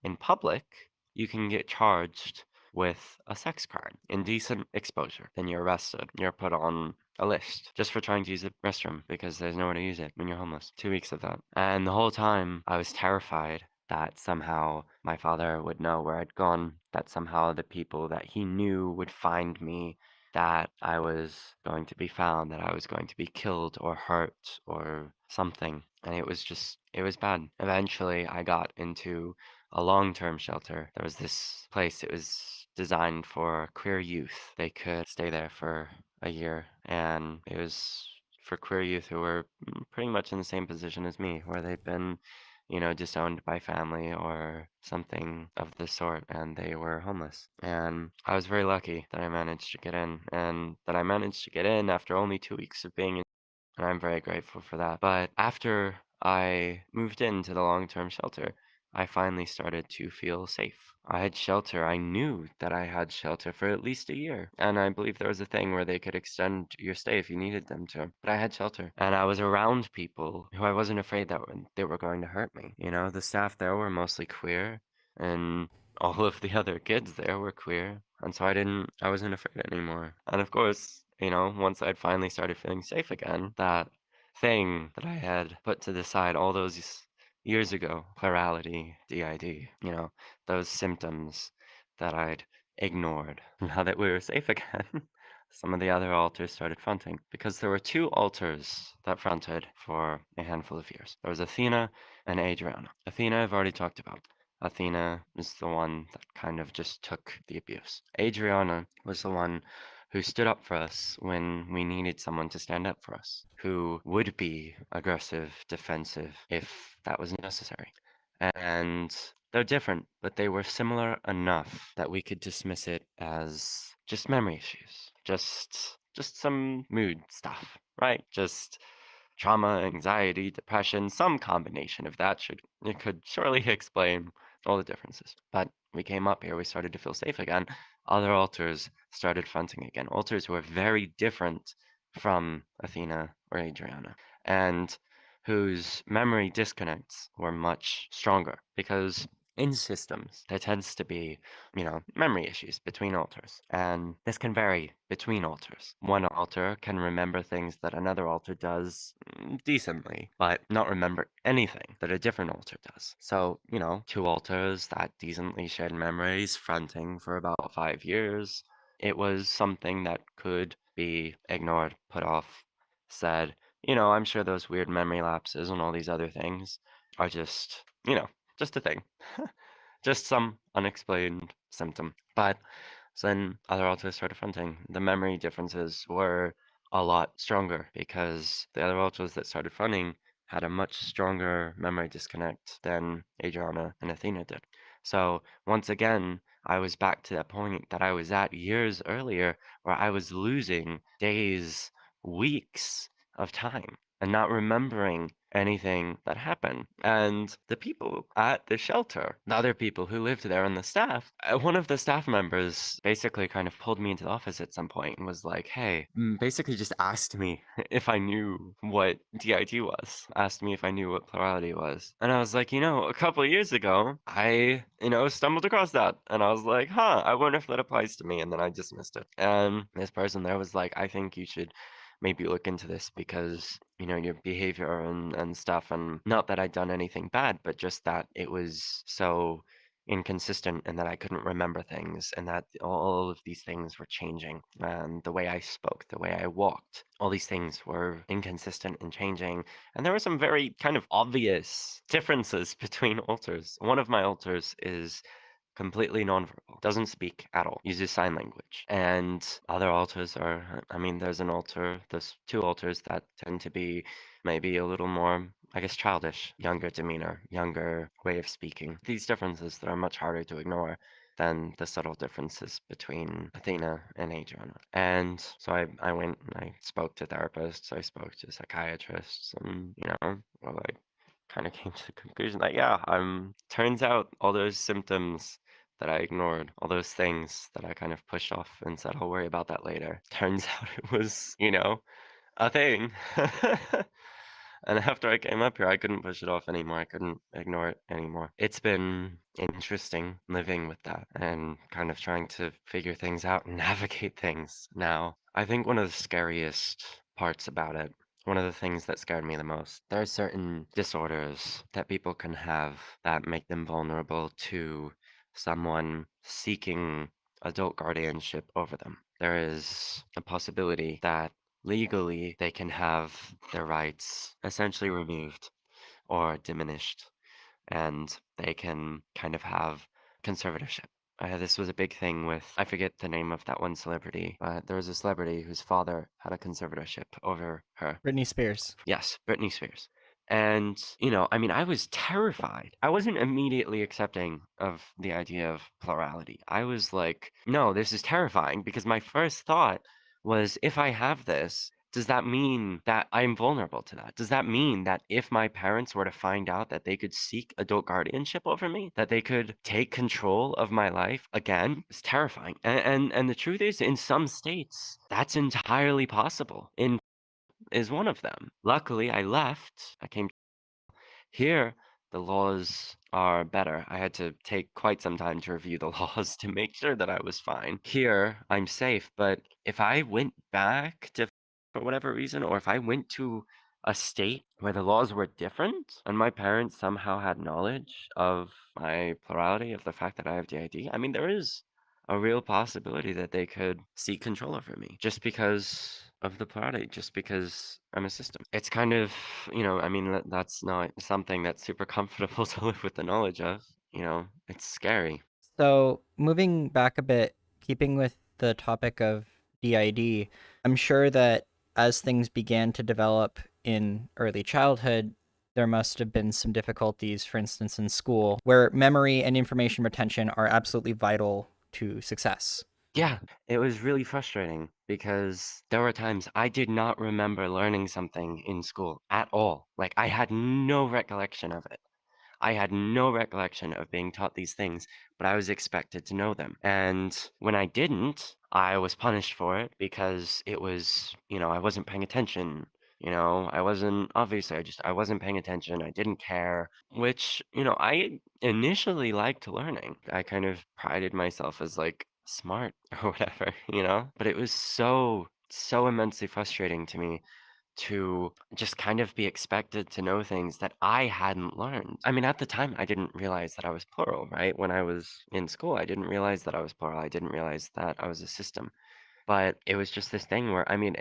in public, you can get charged with a sex crime, indecent exposure. Then you're arrested. You're put on a list just for trying to use the restroom because there's nowhere to use it when you're homeless. 2 weeks of that. And the whole time I was terrified that somehow my father would know where I'd gone, that somehow the people that he knew would find me, that I was going to be found, that I was going to be killed or hurt or something. And it was bad. Eventually, I got into a long-term shelter. There was this place, it was designed for queer youth. They could stay there for a year, and it was for queer youth who were pretty much in the same position as me, where they'd been, disowned by family or something of the sort, and they were homeless. And I was very lucky that I managed to get in, and that I managed to get in after only 2 weeks of being in, and I'm very grateful for that. But after I moved into the long-term shelter, I finally started to feel safe. I had shelter. I knew that I had shelter for at least a year. And I believe there was a thing where they could extend your stay if you needed them to. But I had shelter. And I was around people who I wasn't afraid that they were going to hurt me. The staff there were mostly queer, and all of the other kids there were queer. And so I wasn't afraid anymore. And of course, once I'd finally started feeling safe again, that thing that I had put to the side all those years ago, plurality, DID, those symptoms that I'd ignored. Now that we were safe again, some of the other alters started fronting because there were two alters that fronted for a handful of years. There was Athena and Adriana. Athena I've already talked about. Athena is the one that kind of just took the abuse. Adriana was the one who stood up for us when we needed someone to stand up for us, who would be aggressive, defensive if that was necessary. And they're different, but they were similar enough that we could dismiss it as just memory issues, just some mood stuff, right? Just trauma, anxiety, depression, some combination of that it could surely explain all the differences. But we came up here, we started to feel safe again. Other alters started fronting again. Alters who are very different from Athena or Adriana, and whose memory disconnects were much stronger because in systems there tends to be memory issues between alters, and this can vary between alters. One alter can remember things that another alter does decently, but not remember anything that a different alter does. So, two alters that decently shared memories fronting for about 5 years, it was something that could be ignored, put off, said, I'm sure those weird memory lapses and all these other things are just a thing. Just some unexplained symptom. But so then other alters started fronting. The memory differences were a lot stronger because the other alters that started fronting had a much stronger memory disconnect than Adriana and Athena did. So once again, I was back to that point that I was at years earlier where I was losing days, weeks of time and not remembering anything that happened. And the people at the shelter, the other people who lived there and the staff, one of the staff members basically kind of pulled me into the office at some point and was like, hey, basically just asked me if I knew what DID was, asked me if I knew what plurality was. And I was like, a couple of years ago, I, stumbled across that. And I was like, I wonder if that applies to me. And then I dismissed it. And this person there was like, I think you should maybe look into this because your behavior and stuff, and not that I'd done anything bad, but just that it was so inconsistent and that I couldn't remember things and that all of these things were changing, and the way I spoke, the way I walked, all these things were inconsistent and changing, and there were some very kind of obvious differences between alters. One of my alters is completely nonverbal, doesn't speak at all, uses sign language. And other alters there's two alters that tend to be maybe a little more, I guess, childish, younger demeanor, younger way of speaking. These differences that are much harder to ignore than the subtle differences between Athena and Adriana. And so I went and I spoke to therapists, I spoke to psychiatrists, and, well, I kind of came to the conclusion that, yeah, turns out all those symptoms that I ignored, all those things that I kind of pushed off and said, I'll worry about that later. Turns out it was, a thing. And after I came up here, I couldn't push it off anymore. I couldn't ignore it anymore. It's been interesting living with that and kind of trying to figure things out and navigate things now. I think one of the scariest parts about it, one of the things that scared me the most, there are certain disorders that people can have that make them vulnerable to someone seeking adult guardianship over them. There is a possibility that legally they can have their rights essentially removed or diminished, and they can kind of have conservatorship This was a big thing with, I forget the name of that one celebrity, but there was a celebrity whose father had a conservatorship over her. Britney Spears. Yes, Britney Spears. And, I mean, I was terrified. I wasn't immediately accepting of the idea of plurality. I was like, no, this is terrifying because my first thought was, if I have this, does that mean that I'm vulnerable to that? Does that mean that if my parents were to find out that they could seek adult guardianship over me, that they could take control of my life again? It's terrifying. And the truth is, in some states, that's entirely possible. In is one of them. Luckily, I left. I came here. The laws are better. I had to take quite some time to review the laws to make sure that I was fine. Here, I'm safe, but if I went back to, for whatever reason, or if I went to a state where the laws were different and my parents somehow had knowledge of my plurality, of the fact that I have DID, I mean, there is a real possibility that they could seek control over me just because of the plurality, just because I'm a system. It's kind of, I mean, that's not something that's super comfortable to live with the knowledge of. It's scary. So, moving back a bit, keeping with the topic of DID, I'm sure that as things began to develop in early childhood, there must have been some difficulties, for instance, in school, where memory and information retention are absolutely vital to success. Yeah, it was really frustrating because there were times I did not remember learning something in school at all. Like, I had no recollection of it. I had no recollection of being taught these things, but I was expected to know them. And when I didn't, I was punished for it because it was, I wasn't paying attention. I wasn't paying attention. I didn't care, which, I initially liked learning. I kind of prided myself as like smart or whatever, but it was so immensely frustrating to me to just kind of be expected to know things that I hadn't learned. I mean, at the time, I didn't realize that I was plural, right? When I was in school, I didn't realize that I was plural. I didn't realize that I was a system. But it was just this thing where, I mean,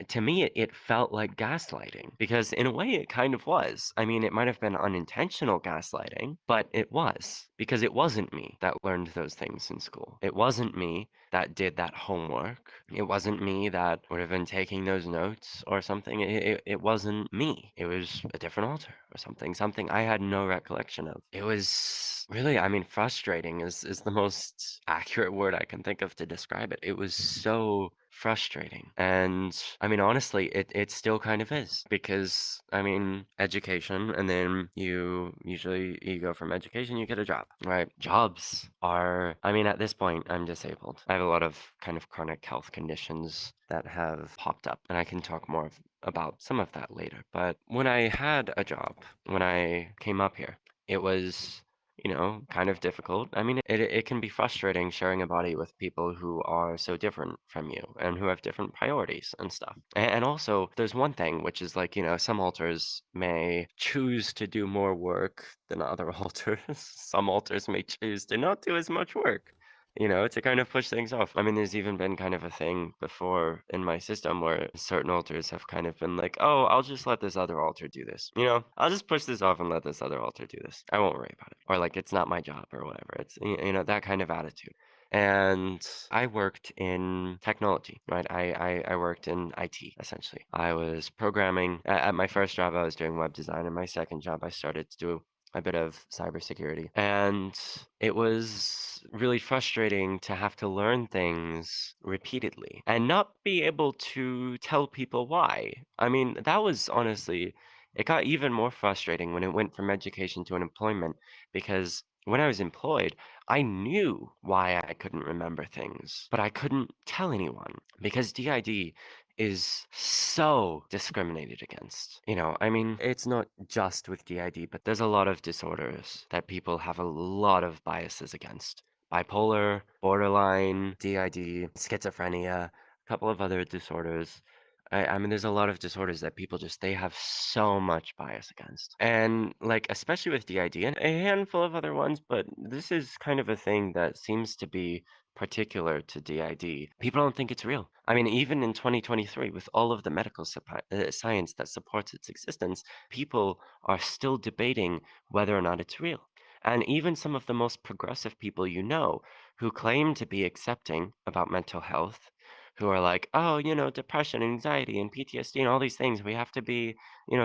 to me, it felt like gaslighting because in a way it kind of was. I mean, it might have been unintentional gaslighting, but it was because it wasn't me that learned those things in school. It wasn't me that did that homework. It wasn't me that would have been taking those notes or something. It wasn't me. It was a different alter or something I had no recollection of. It was really, I mean, frustrating is the most accurate word I can think of to describe it. It was so frustrating. And I mean, honestly, it still kind of is because I mean, education, and then you go from education, you get a job, right? Jobs are, I mean, at this point, I'm disabled. I have a lot of kind of chronic health conditions that have popped up, and I can talk more about some of that later. But when I had a job, when I came up here, it was kind of difficult. I mean, it can be frustrating sharing a body with people who are so different from you and who have different priorities and stuff. And also, there's one thing, which is like, some alters may choose to do more work than other alters. Some alters may choose to not do as much work. To kind of push things off. I mean, there's even been kind of a thing before in my system where certain alters have kind of been like, oh, I'll just let this other alter do this. I'll just push this off and let this other alter do this. I won't worry about it. Or like, it's not my job or whatever. It's, that kind of attitude. And I worked in technology, right? I worked in IT, essentially. I was programming. At my first job, I was doing web design. And my second job, I started to do a bit of cybersecurity. And it was really frustrating to have to learn things repeatedly and not be able to tell people why. I mean, that was honestly, it got even more frustrating when it went from education to an employment because when I was employed, I knew why I couldn't remember things, but I couldn't tell anyone because DID is so discriminated against. I mean, it's not just with DID, but there's a lot of disorders that people have a lot of biases against. Bipolar, borderline, DID, schizophrenia, a couple of other disorders. I mean, there's a lot of disorders that people they have so much bias against. And, like, especially with DID and a handful of other ones, but this is kind of a thing that seems to be particular to DID. People don't think it's real. I mean, even in 2023, with all of the medical science that supports its existence, people are still debating whether or not it's real. And even some of the most progressive people who claim to be accepting about mental health, who are like, "Oh, depression, anxiety, and PTSD, and all these things, we have to be,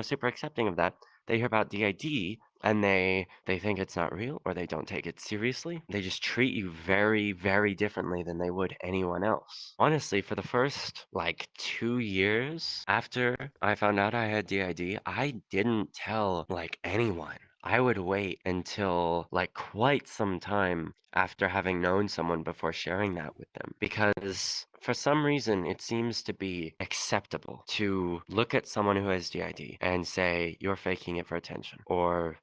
super accepting of that." They hear about DID and they think it's not real or they don't take it seriously. They just treat you very, very differently than they would anyone else. Honestly, for the first like 2 years after I found out I had DID, I didn't tell like anyone. I would wait until like quite some time after having known someone before sharing that with them because for some reason it seems to be acceptable to look at someone who has DID and say you're faking it for attention or,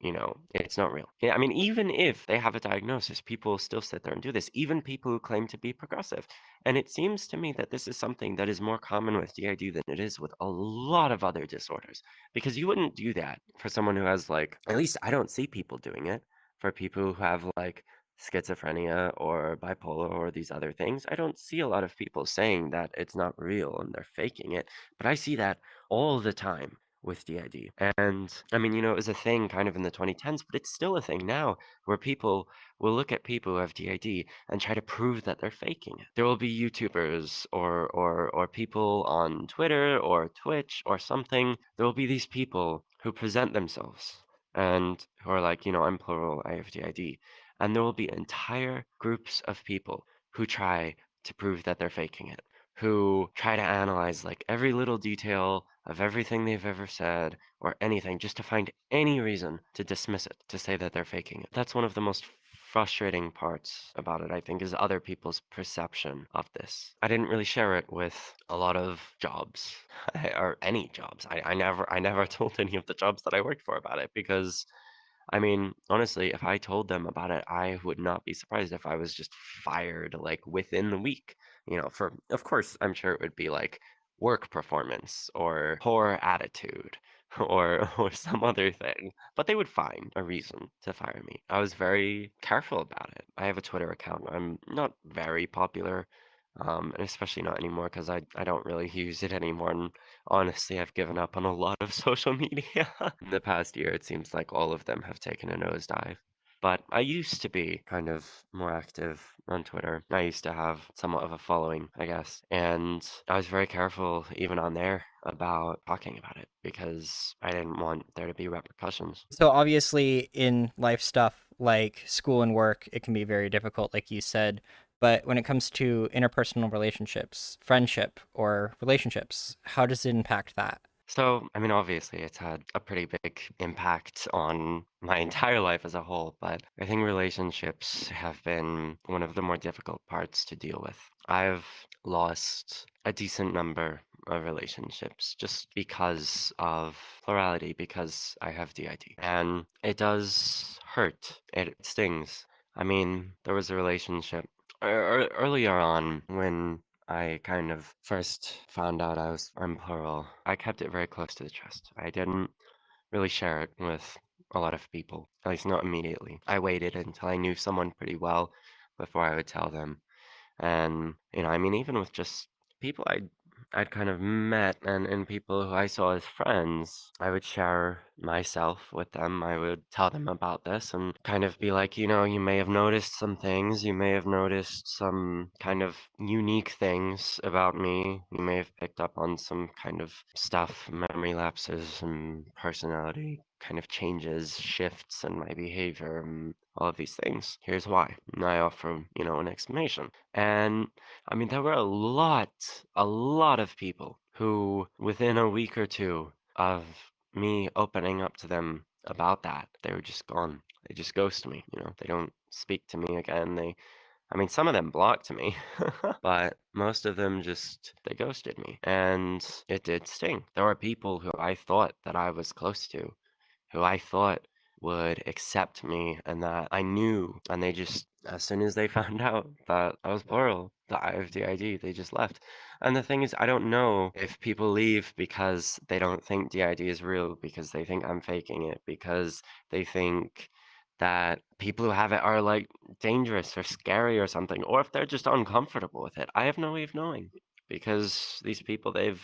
it's not real. Yeah, I mean, even if they have a diagnosis, people still sit there and do this, even people who claim to be progressive. And it seems to me that this is something that is more common with DID than it is with a lot of other disorders because you wouldn't do that for someone who has like, at least I don't see people doing it for people who have like schizophrenia or bipolar or these other things. I don't see a lot of people saying that it's not real and they're faking it, but I see that all the time with DID. And I mean, it was a thing kind of in the 2010s, but it's still a thing now where people will look at people who have DID and try to prove that they're faking it. There will be YouTubers or people on Twitter or Twitch or something. There will be these people who present themselves and who are like, I'm plural, I have DID. And there will be entire groups of people who try to prove that they're faking it, who try to analyze like every little detail of everything they've ever said or anything just to find any reason to dismiss it, to say that they're faking it. That's one of the most frustrating parts about it, I think, is other people's perception of this. I didn't really share it with a lot of jobs or any jobs. I never told any of the jobs that I worked for about it because I mean, honestly, if I told them about it, I would not be surprised if I was just fired like within the week. For of course, I'm sure it would be like work performance or poor attitude or some other thing, but they would find a reason to fire me. I was very careful about it. I have a Twitter account. I'm not very popular, and especially not anymore because I don't really use it anymore. And honestly, I've given up on a lot of social media. In the past year, it seems like all of them have taken a nosedive. But I used to be kind of more active on Twitter. I used to have somewhat of a following, I guess. And I was very careful, even on there, about talking about it because I didn't want there to be repercussions. So obviously in life stuff like school and work, it can be very difficult, like you said. But when it comes to interpersonal relationships, friendship, or relationships, how does it impact that? So, I mean, obviously, it's had a pretty big impact on my entire life as a whole, but I think relationships have been one of the more difficult parts to deal with. I've lost a decent number of relationships just because of plurality, because I have DID. And it does hurt, it stings. I mean, there was a relationship earlier on when I kind of first found out I'm plural. I kept it very close to the chest. I didn't really share it with a lot of people, at least not immediately. I waited until I knew someone pretty well before I would tell them. And, I mean, even with just people I'd kind of met and people who I saw as friends, I would share myself with them. I would tell them about this and kind of be like, you may have noticed some things. You may have noticed some kind of unique things about me. You may have picked up on some kind of stuff, memory lapses and personality kind of changes, shifts in my behavior, and all of these things. Here's why. And I offer, an explanation. And I mean, there were a lot of people who, within a week or two of me opening up to them about that, they were just gone. They just ghost me, they don't speak to me again. I mean, some of them blocked me, but most of them they ghosted me. And it did sting. There were people who I thought that I was close to who I thought would accept me and that I knew, and they just, as soon as they found out that I was plural, that I have DID, they just left. And the thing is, I don't know if people leave because they don't think DID is real, because they think I'm faking it, because they think that people who have it are like dangerous or scary or something, or if they're just uncomfortable with it. I have no way of knowing because these people, they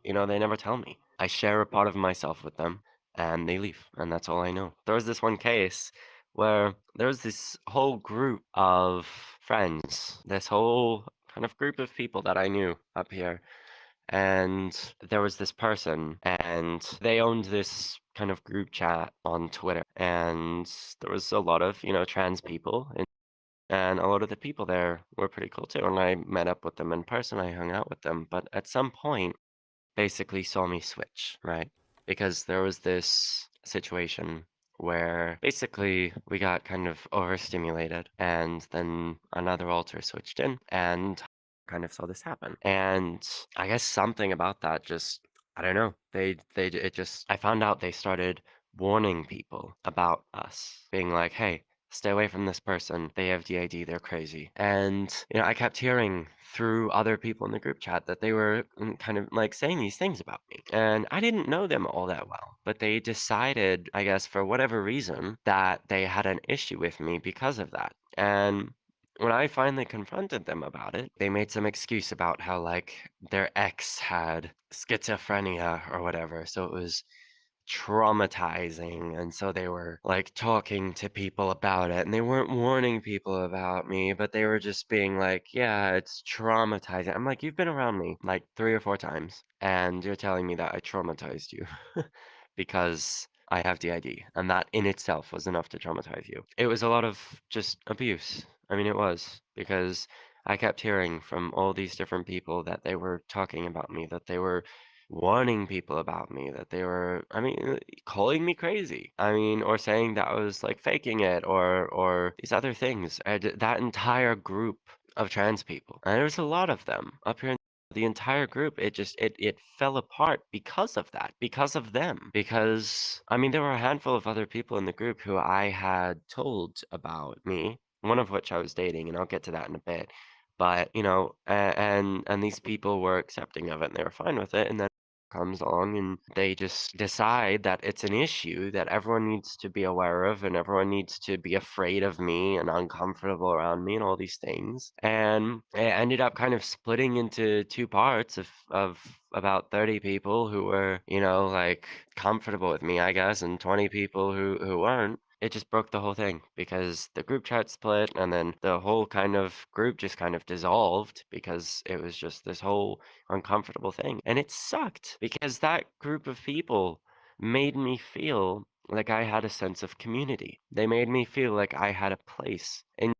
never tell me. I share a part of myself with them and they leave, and that's all I know. There was this one case where there was this whole group of friends, this whole kind of group of people that I knew up here. And there was this person, and they owned this kind of group chat on Twitter. And there was a lot of, trans people. And a lot of the people there were pretty cool too. And I met up with them in person. I hung out with them. But at some point, basically saw me switch, right? Because there was this situation where basically we got kind of overstimulated and then another alter switched in and kind of saw this happen. And I guess something about that just I don't know. It just I found out they started warning people about us, being like, "Hey, stay away from this person. They have DID. They're crazy." And, I kept hearing through other people in the group chat that they were kind of like saying these things about me. And I didn't know them all that well, but they decided, I guess, for whatever reason, that they had an issue with me because of that. And when I finally confronted them about it, they made some excuse about how, like, their ex had schizophrenia or whatever. So it was traumatizing, and so they were, like, talking to people about it, and they weren't warning people about me, but they were just being like, "Yeah, it's traumatizing." I'm like, "You've been around me, like, 3 or 4 times, and you're telling me that I traumatized you because I have DID, and that in itself was enough to traumatize you." It was a lot of just abuse. I mean, it was, because I kept hearing from all these different people that they were talking about me, that they were warning people about me, that they were, I mean, calling me crazy. I mean, or saying that I was like faking it, or these other things. That entire group of trans people, and there's a lot of them up here. The entire group, it fell apart because of that, because of them. Because I mean, there were a handful of other people in the group who I had told about me, one of which I was dating, and I'll get to that in a bit. But, and these people were accepting of it and they were fine with it. And then comes along and they just decide that it's an issue that everyone needs to be aware of and everyone needs to be afraid of me and uncomfortable around me and all these things. And it ended up kind of splitting into two parts of about 30 people who were, like comfortable with me, I guess, and 20 people who weren't. It just broke the whole thing because the group chat split and then the whole kind of group just kind of dissolved because it was just this whole uncomfortable thing. And it sucked because that group of people made me feel like I had a sense of community. They made me feel like I had a place in,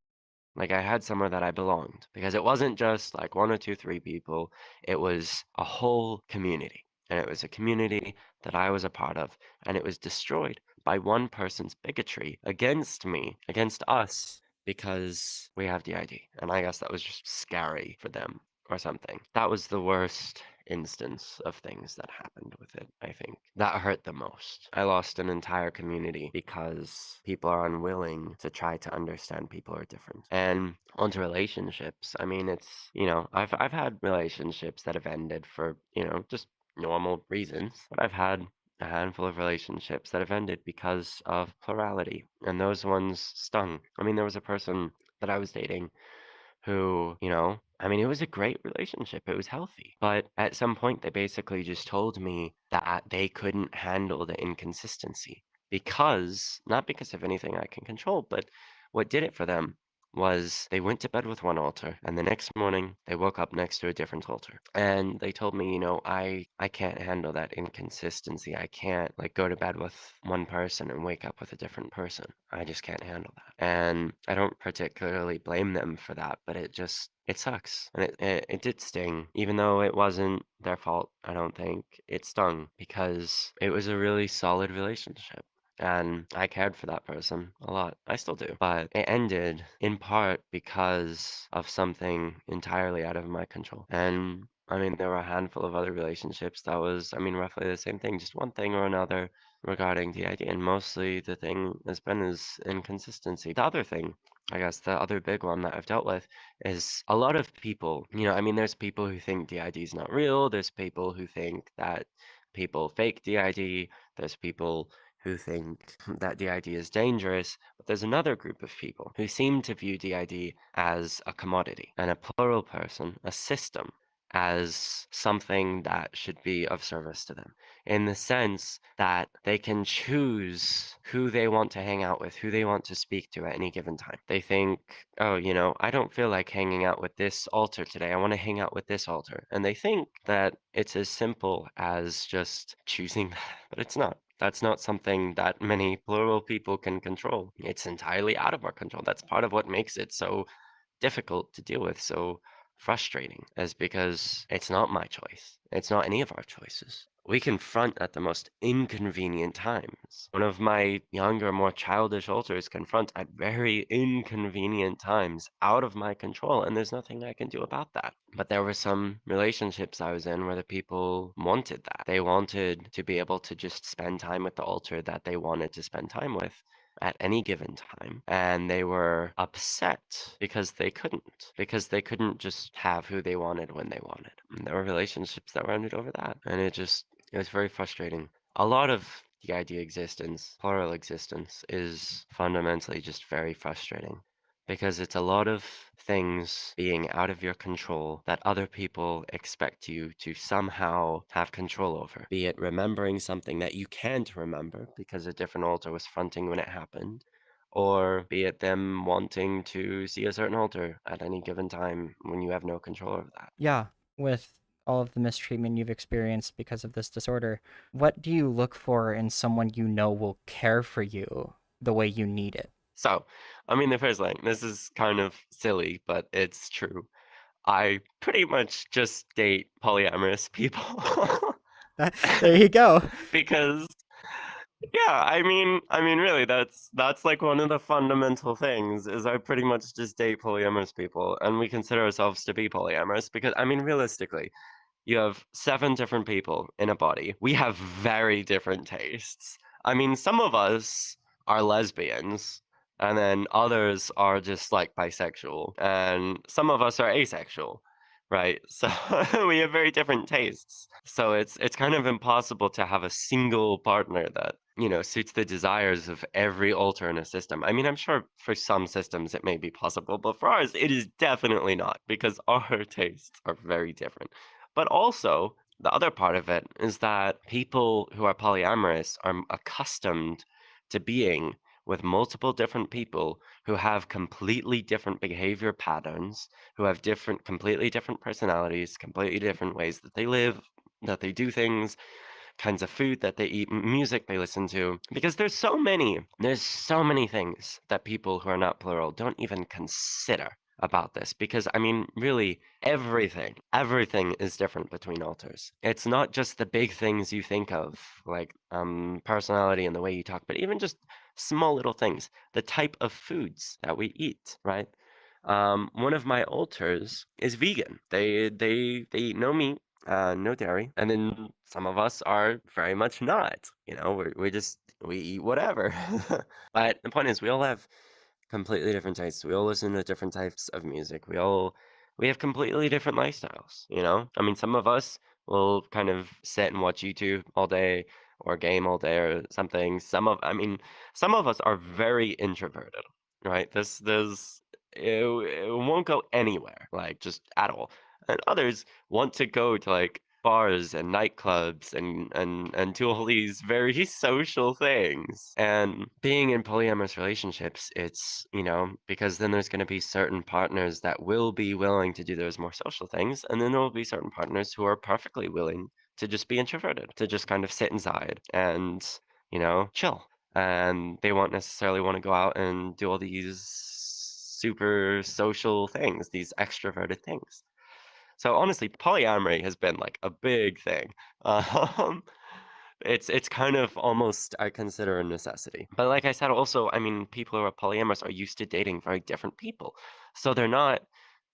like I had somewhere that I belonged, because it wasn't just like one or two, three people. It was a whole community. And it was a community that I was a part of. And it was destroyed by one person's bigotry against me, against us, because we have DID. And I guess that was just scary for them or something. That was the worst instance of things that happened with it, I think. That hurt the most. I lost an entire community because people are unwilling to try to understand people are different. And onto relationships, I mean, it's, I've had relationships that have ended for, just normal reasons, but I've had a handful of relationships that have ended because of plurality, and those ones stung. I mean, there was a person that I was dating who, I mean, it was a great relationship. It was healthy. But at some point, they basically just told me that they couldn't handle the inconsistency because, not because of anything I can control, but what did it for them was they went to bed with one altar and the next morning they woke up next to a different altar. And they told me, I can't handle that inconsistency. I can't like go to bed with one person and wake up with a different person. I just can't handle that. And I don't particularly blame them for that, but it sucks. And it did sting, even though it wasn't their fault, I don't think. It stung because it was a really solid relationship. And I cared for that person a lot. I still do. But it ended in part because of something entirely out of my control. And I mean, there were a handful of other relationships that was, I mean, roughly the same thing, just one thing or another regarding the idea. And mostly the thing has been is inconsistency. The other thing, I guess, the other big one that I've dealt with is a lot of people, I mean, there's people who think DID is not real. There's people who think that people fake DID. There's people who think that DID is dangerous, but there's another group of people who seem to view DID as a commodity and a plural person, a system, as something that should be of service to them, in the sense that they can choose who they want to hang out with, who they want to speak to at any given time. They think, oh, I don't feel like hanging out with this altar today. I want to hang out with this altar. And they think that it's as simple as just choosing that, but it's not. That's not something that many plural people can control. It's entirely out of our control. That's part of what makes it so difficult to deal with, so frustrating, is because it's not my choice. It's not any of our choices. We confront at the most inconvenient times. One of my younger, more childish alters confront at very inconvenient times, out of my control, and there's nothing I can do about that. But there were some relationships I was in where the people wanted that. They wanted to be able to just spend time with the alter that they wanted to spend time with at any given time, and they were upset because they couldn't just have who they wanted when they wanted. And there were relationships that were ended over that, and it was very frustrating. A lot of the idea existence, plural existence, is fundamentally just very frustrating because it's a lot of things being out of your control that other people expect you to somehow have control over. Be it remembering something that you can't remember because a different alter was fronting when it happened, or be it them wanting to see a certain alter at any given time when you have no control over that. Yeah, with all of the mistreatment you've experienced because of this disorder, what do you look for in someone you know will care for you the way you need it? So, I mean, the first thing, this is kind of silly, but it's true. I pretty much just date polyamorous people. There you go. Because yeah, I mean really that's like one of the fundamental things is I pretty much just date polyamorous people and we consider ourselves to be polyamorous because I mean realistically, you have 7 different people in a body. We have very different tastes. I mean, some of us are lesbians, and then others are just like bisexual, and some of us are asexual, right? So we have very different tastes. So it's kind of impossible to have a single partner that, suits the desires of every alter in a system. I mean, I'm sure for some systems it may be possible, but for ours it is definitely not because our tastes are very different. But also, the other part of it is that people who are polyamorous are accustomed to being with multiple different people who have completely different behavior patterns, who have completely different personalities, completely different ways that they live, that they do things, kinds of food that they eat, music they listen to. Because there's so many things that people who are not plural don't even consider about this. Because, I mean, really, everything is different between alters. It's not just the big things you think of, like personality and the way you talk, but even just small little things, the type of foods that we eat, right? One of my alters is vegan. They eat no meat, no dairy, and then some of us are very much not. We eat whatever. But the point is, we all have completely different tastes. We all listen to different types of music. We have completely different lifestyles, you know? I mean, some of us will kind of sit and watch YouTube all day or game all day or something. Some of us are very introverted, right? It won't go anywhere, like just at all. And others want to go to like bars and nightclubs and do all these very social things. And being in polyamorous relationships, it's, because then there's going to be certain partners that will be willing to do those more social things. And then there will be certain partners who are perfectly willing to just be introverted, to just kind of sit inside and, chill. And they won't necessarily want to go out and do all these super social things, these extroverted things. So honestly, polyamory has been like a big thing. Um, it's kind of almost I consider a necessity. But like I said, also, I mean, people who are polyamorous are used to dating very different people, so they're not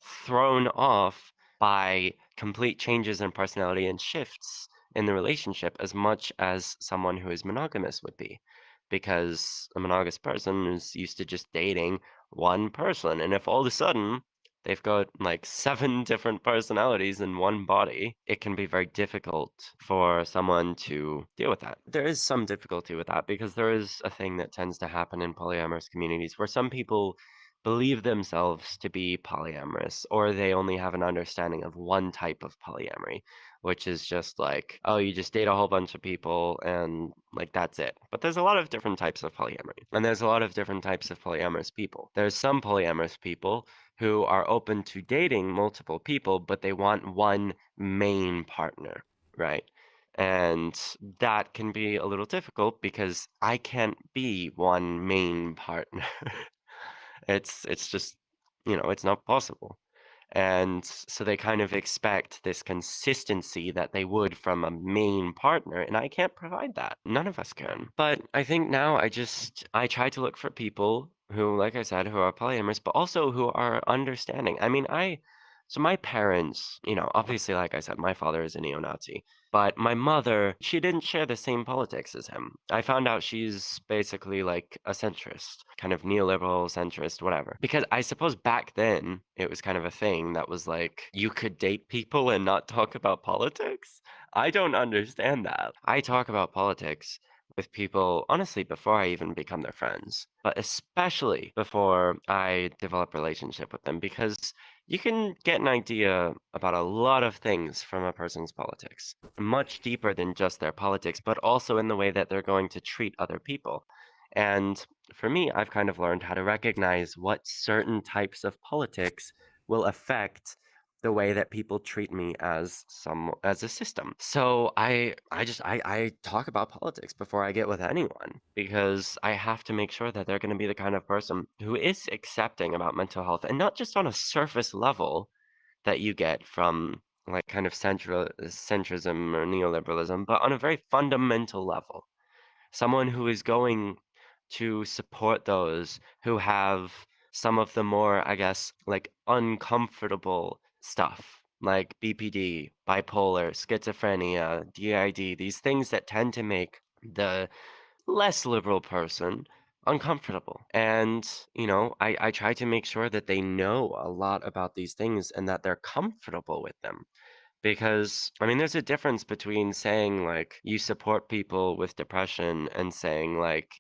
thrown off by complete changes in personality and shifts in the relationship as much as someone who is monogamous would be, because a monogamous person is used to just dating one person, and if all of a sudden they've got like 7 different personalities in one body, it can be very difficult for someone to deal with that. There is some difficulty with that because there is a thing that tends to happen in polyamorous communities where some people believe themselves to be polyamorous, or they only have an understanding of one type of polyamory, which is just like, oh, you just date a whole bunch of people and like that's it. But there's a lot of different types of polyamory, and there's a lot of different types of polyamorous people. There's some polyamorous people who are open to dating multiple people, but they want one main partner, right? And that can be a little difficult because I can't be one main partner. It's just, it's not possible. And so they kind of expect this consistency that they would from a main partner, and I can't provide that. None of us can. But I think now I try to look for people who, like I said, who are polyamorous, but also who are understanding. I mean, so my parents, obviously, like I said, my father is a neo-Nazi, but my mother, she didn't share the same politics as him. I found out she's basically like a centrist, kind of neoliberal, centrist, whatever. Because I suppose back then it was kind of a thing that was like you could date people and not talk about politics. I don't understand that. I talk about politics with people, honestly, before I even become their friends, but especially before I develop a relationship with them, because you can get an idea about a lot of things from a person's politics, much deeper than just their politics, but also in the way that they're going to treat other people. And for me, I've kind of learned how to recognize what certain types of politics will affect the way that people treat me as a system. So I talk about politics before I get with anyone because I have to make sure that they're going to be the kind of person who is accepting about mental health, and not just on a surface level that you get from like kind of centrism or neoliberalism, but on a very fundamental level. Someone who is going to support those who have some of the more, I guess, like uncomfortable stuff, like BPD, bipolar, schizophrenia, DID, these things that tend to make the less liberal person uncomfortable. And, I try to make sure that they know a lot about these things and that they're comfortable with them. Because, I mean, there's a difference between saying, like, you support people with depression and saying, like,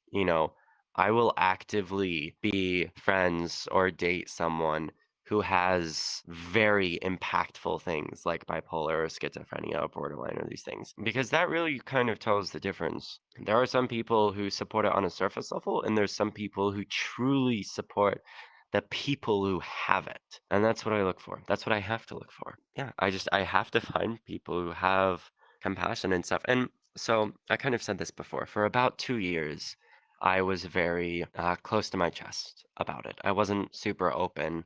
I will actively be friends or date someone who has very impactful things like bipolar or schizophrenia or borderline or these things. Because that really kind of tells the difference. There are some people who support it on a surface level, and there's some people who truly support the people who have it. And that's what I look for. That's what I have to look for. Yeah, I have to find people who have compassion and stuff. And so I kind of said this before. For about 2 years, I was very close to my chest about it. I wasn't super open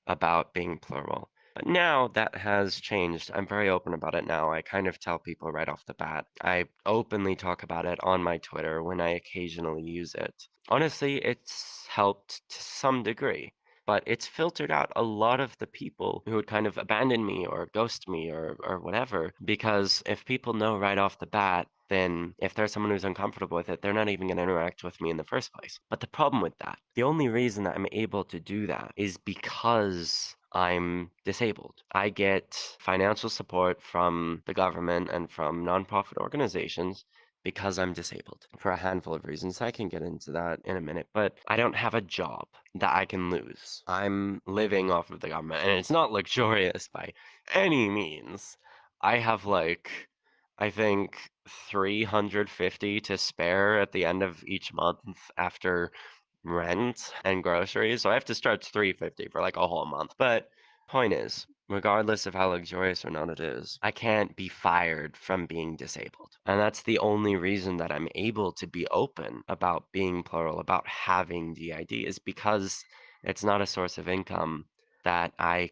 about being plural. But now that has changed. I'm very open about it now. I kind of tell people right off the bat. I openly talk about it on my Twitter when I occasionally use it. Honestly, it's helped to some degree, but it's filtered out a lot of the people who would kind of abandon me or ghost me or whatever. Because if people know right off the bat, then if there's someone who's uncomfortable with it, they're not even going to interact with me in the first place. But the problem with that, the only reason that I'm able to do that is because I'm disabled. I get financial support from the government and from nonprofit organizations because I'm disabled for a handful of reasons. I can get into that in a minute, but I don't have a job that I can lose. I'm living off of the government, and it's not luxurious by any means. I have like, I think 350 to spare at the end of each month after rent and groceries. So I have to start 350 for like a whole month. But point is, regardless of how luxurious or not it is, I can't be fired from being disabled. And that's the only reason that I'm able to be open about being plural, about having DID, is because it's not a source of income that I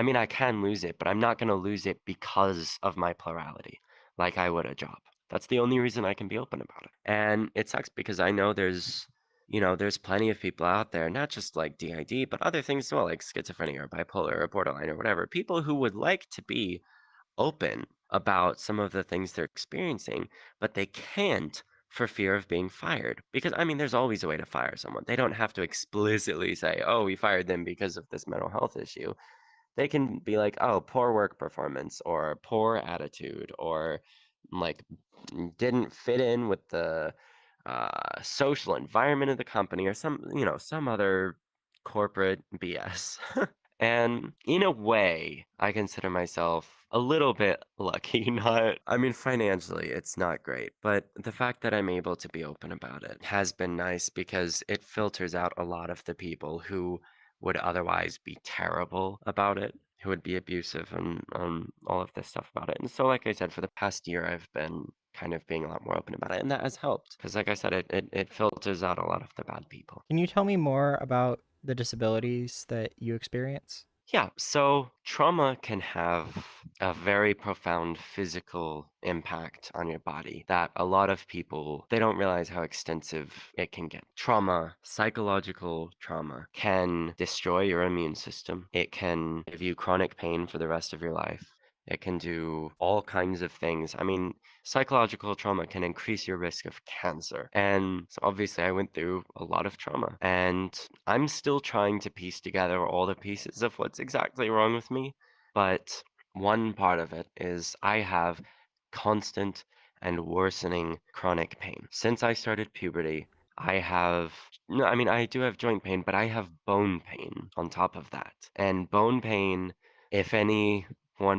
mean, I can lose it, but I'm not going to lose it because of my plurality like I would a job. That's the only reason I can be open about it. And it sucks because I know there's plenty of people out there, not just like DID, but other things as well, like schizophrenia or bipolar or borderline or whatever. People who would like to be open about some of the things they're experiencing, but they can't for fear of being fired. Because, I mean, there's always a way to fire someone. They don't have to explicitly say, oh, we fired them because of this mental health issue. They can be like, oh, poor work performance or poor attitude or like didn't fit in with the social environment of the company or some other corporate BS. And in a way, I consider myself a little bit lucky. Not, I mean, financially, it's not great, but the fact that I'm able to be open about it has been nice because it filters out a lot of the people who would otherwise be terrible about it, who would be abusive and all of this stuff about it. And so, like I said, for the past year, I've been kind of being a lot more open about it, and that has helped because, like I said, it filters out a lot of the bad people. Can you tell me more about the disabilities that you experience? Yeah, so trauma can have a very profound physical impact on your body that a lot of people they don't realize how extensive it can get. Trauma, psychological trauma can destroy your immune system. It can give you chronic pain for the rest of your life. It can do all kinds of things. I mean, psychological trauma can increase your risk of cancer. And so obviously I went through a lot of trauma and I'm still trying to piece together all the pieces of what's exactly wrong with me. But one part of it is I have constant and worsening chronic pain. Since I started puberty, I have, no, I mean, I do have joint pain, but I have bone pain on top of that. And bone pain, if anyone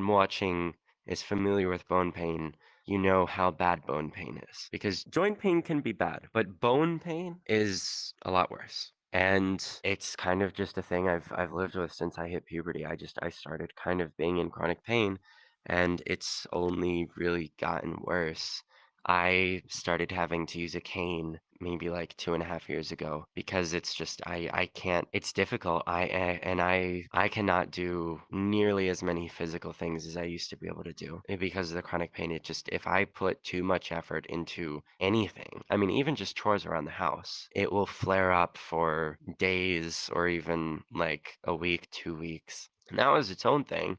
watching is familiar with bone pain, you know how bad bone pain is. Because joint pain can be bad, but bone pain is a lot worse. And it's kind of just a thing I've lived with since I hit puberty. I started kind of being in chronic pain and it's only really gotten worse. I started having to use a cane maybe like 2.5 years ago because it's just I can't it's difficult. I cannot do nearly as many physical things as I used to be able to do because of the chronic pain. It just if I put too much effort into anything, I mean even just chores around the house, it will flare up for days or even like a week, 2 weeks. And that was its own thing,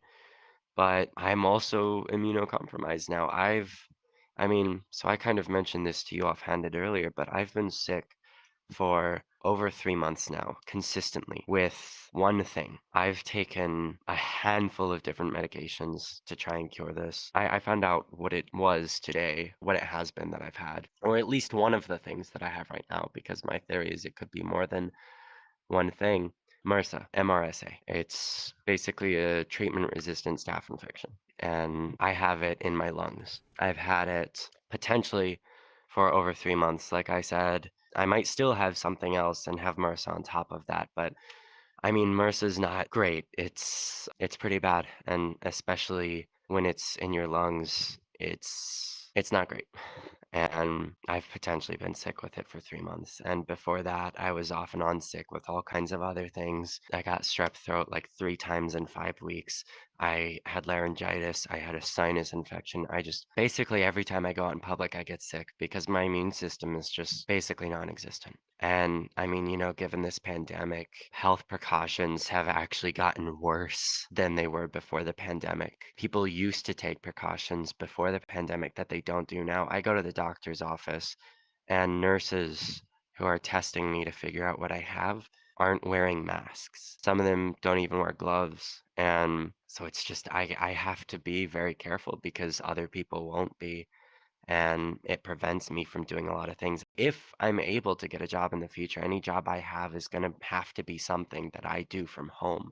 but I'm also immunocompromised now. I mean, so I kind of mentioned this to you offhanded earlier, but I've been sick for over 3 months now, consistently, with one thing. I've taken a handful of different medications to try and cure this. I found out what it was today, what it has been that I've had, or at least one of the things that I have right now, because my theory is it could be more than one thing. MRSA, MRSA. It's basically a treatment-resistant staph infection, and I have it in my lungs. I've had it potentially for over 3 months. Like I said, I might still have something else and have MRSA on top of that, but I mean, MRSA is not great. It's pretty bad, and especially when it's in your lungs, it's not great. And I've potentially been sick with it for 3 months. And before that, I was off and on sick with all kinds of other things. I got strep throat like 3 times in 5 weeks. I had laryngitis. I had a sinus infection. I just basically every time I go out in public, I get sick because my immune system is just basically non existent. And I mean, given this pandemic, health precautions have actually gotten worse than they were before the pandemic. People used to take precautions before the pandemic that they don't do now. I go to the doctor's office and nurses who are testing me to figure out what I have aren't wearing masks. Some of them don't even wear gloves. And so it's just, I have to be very careful because other people won't be, and it prevents me from doing a lot of things. If I'm able to get a job in the future, any job I have is going to have to be something that I do from home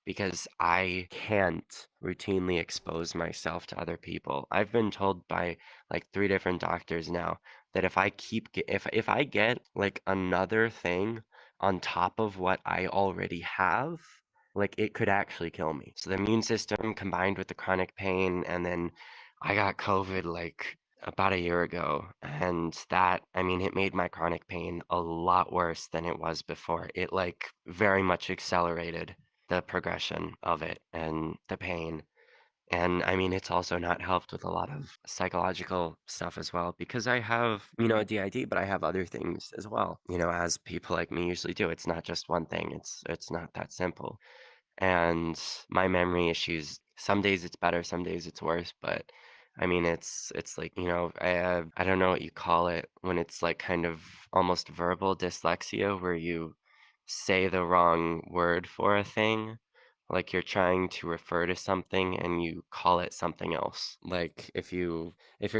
because I can't routinely expose myself to other people. I've been told by like 3 different doctors now that if I get like another thing on top of what I already have, like it could actually kill me. So the immune system combined with the chronic pain, and then I got COVID like about a year ago, and that, I mean, it made my chronic pain a lot worse than it was before. It like very much accelerated the progression of it and the pain. And I mean, it's also not helped with a lot of psychological stuff as well because I have, a DID, but I have other things as well, as people like me usually do. It's not just one thing. It's not that simple. And my memory issues, some days it's better, some days it's worse, but I mean, it's like, I don't know what you call it when it's like kind of almost verbal dyslexia where you say the wrong word for a thing. Like you're trying to refer to something and you call it something else. Like if you're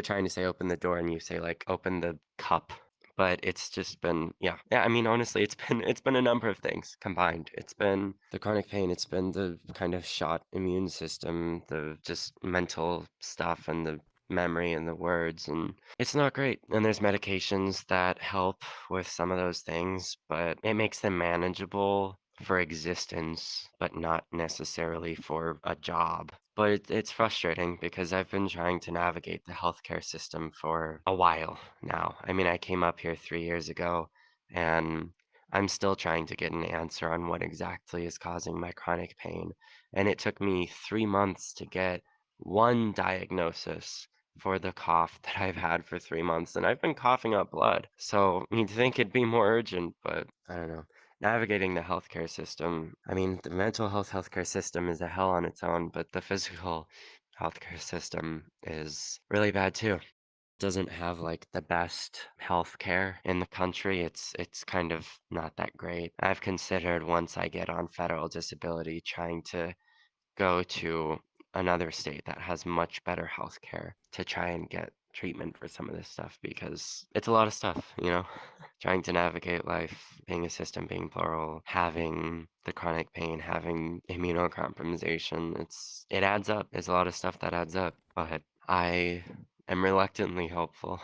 trying to say open the door and you say like open the cup, But it's just been yeah, I mean, honestly, it's been a number of things combined. It's been the chronic pain, it's been the kind of shot immune system, the just mental stuff and the memory and the words, and it's not great. And there's medications that help with some of those things, but it makes them manageable for existence, but not necessarily for a job. But it's frustrating because I've been trying to navigate the healthcare system for a while now. I mean, I came up here 3 years ago, and I'm still trying to get an answer on what exactly is causing my chronic pain. And it took me 3 months to get one diagnosis for the cough that I've had for 3 months, and I've been coughing up blood. So you'd think it'd be more urgent, but I don't know. Navigating the healthcare system, I mean, the mental health healthcare system is a hell on its own, but the physical healthcare system is really bad too. Doesn't have like the best healthcare in the country. It's kind of not that great. I've considered once I get on federal disability trying to go to another state that has much better healthcare to try and get treatment for some of this stuff because it's a lot of stuff, trying to navigate life, being a system, being plural, having the chronic pain, having immunocompromisation. It adds up. There's a lot of stuff that adds up. But I am reluctantly hopeful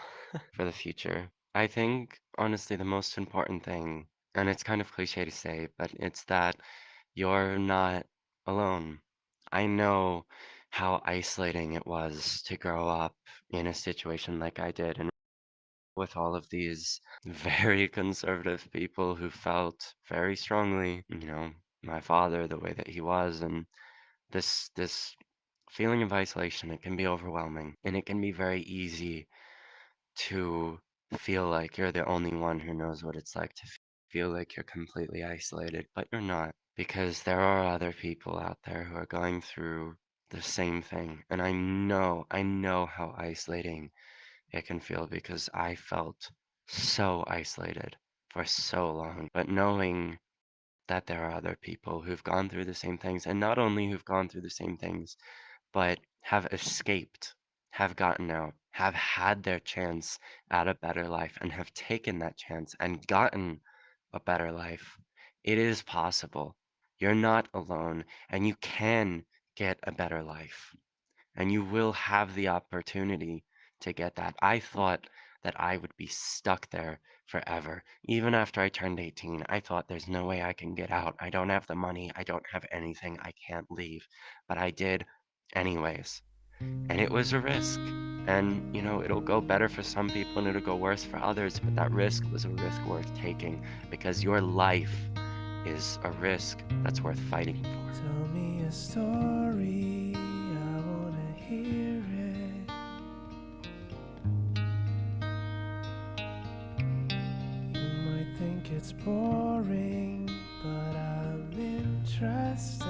for the future. I think honestly the most important thing, and it's kind of cliche to say, but it's that you're not alone. I know how isolating it was to grow up in a situation like I did and with all of these very conservative people who felt very strongly, my father the way that he was, and this feeling of isolation, it can be overwhelming and it can be very easy to feel like you're the only one who knows what it's like to feel like you're completely isolated, but you're not, because there are other people out there who are going through the same thing. And I know how isolating it can feel because I felt so isolated for so long. But knowing that there are other people who've gone through the same things, and not only who've gone through the same things, but have escaped, have gotten out, have had their chance at a better life, and have taken that chance and gotten a better life. It is possible. You're not alone, and you can get a better life, and you will have the opportunity to get that. I thought that I would be stuck there forever. Even after I turned 18, I thought there's no way I can get out. I don't have the money. I don't have anything. I can't leave. But I did anyways. And it was a risk. And, it'll go better for some people and it'll go worse for others. But that risk was a risk worth taking because your life is a risk that's worth fighting for. Tell me a story, I wanna hear it. You might think it's boring, but I'm interested.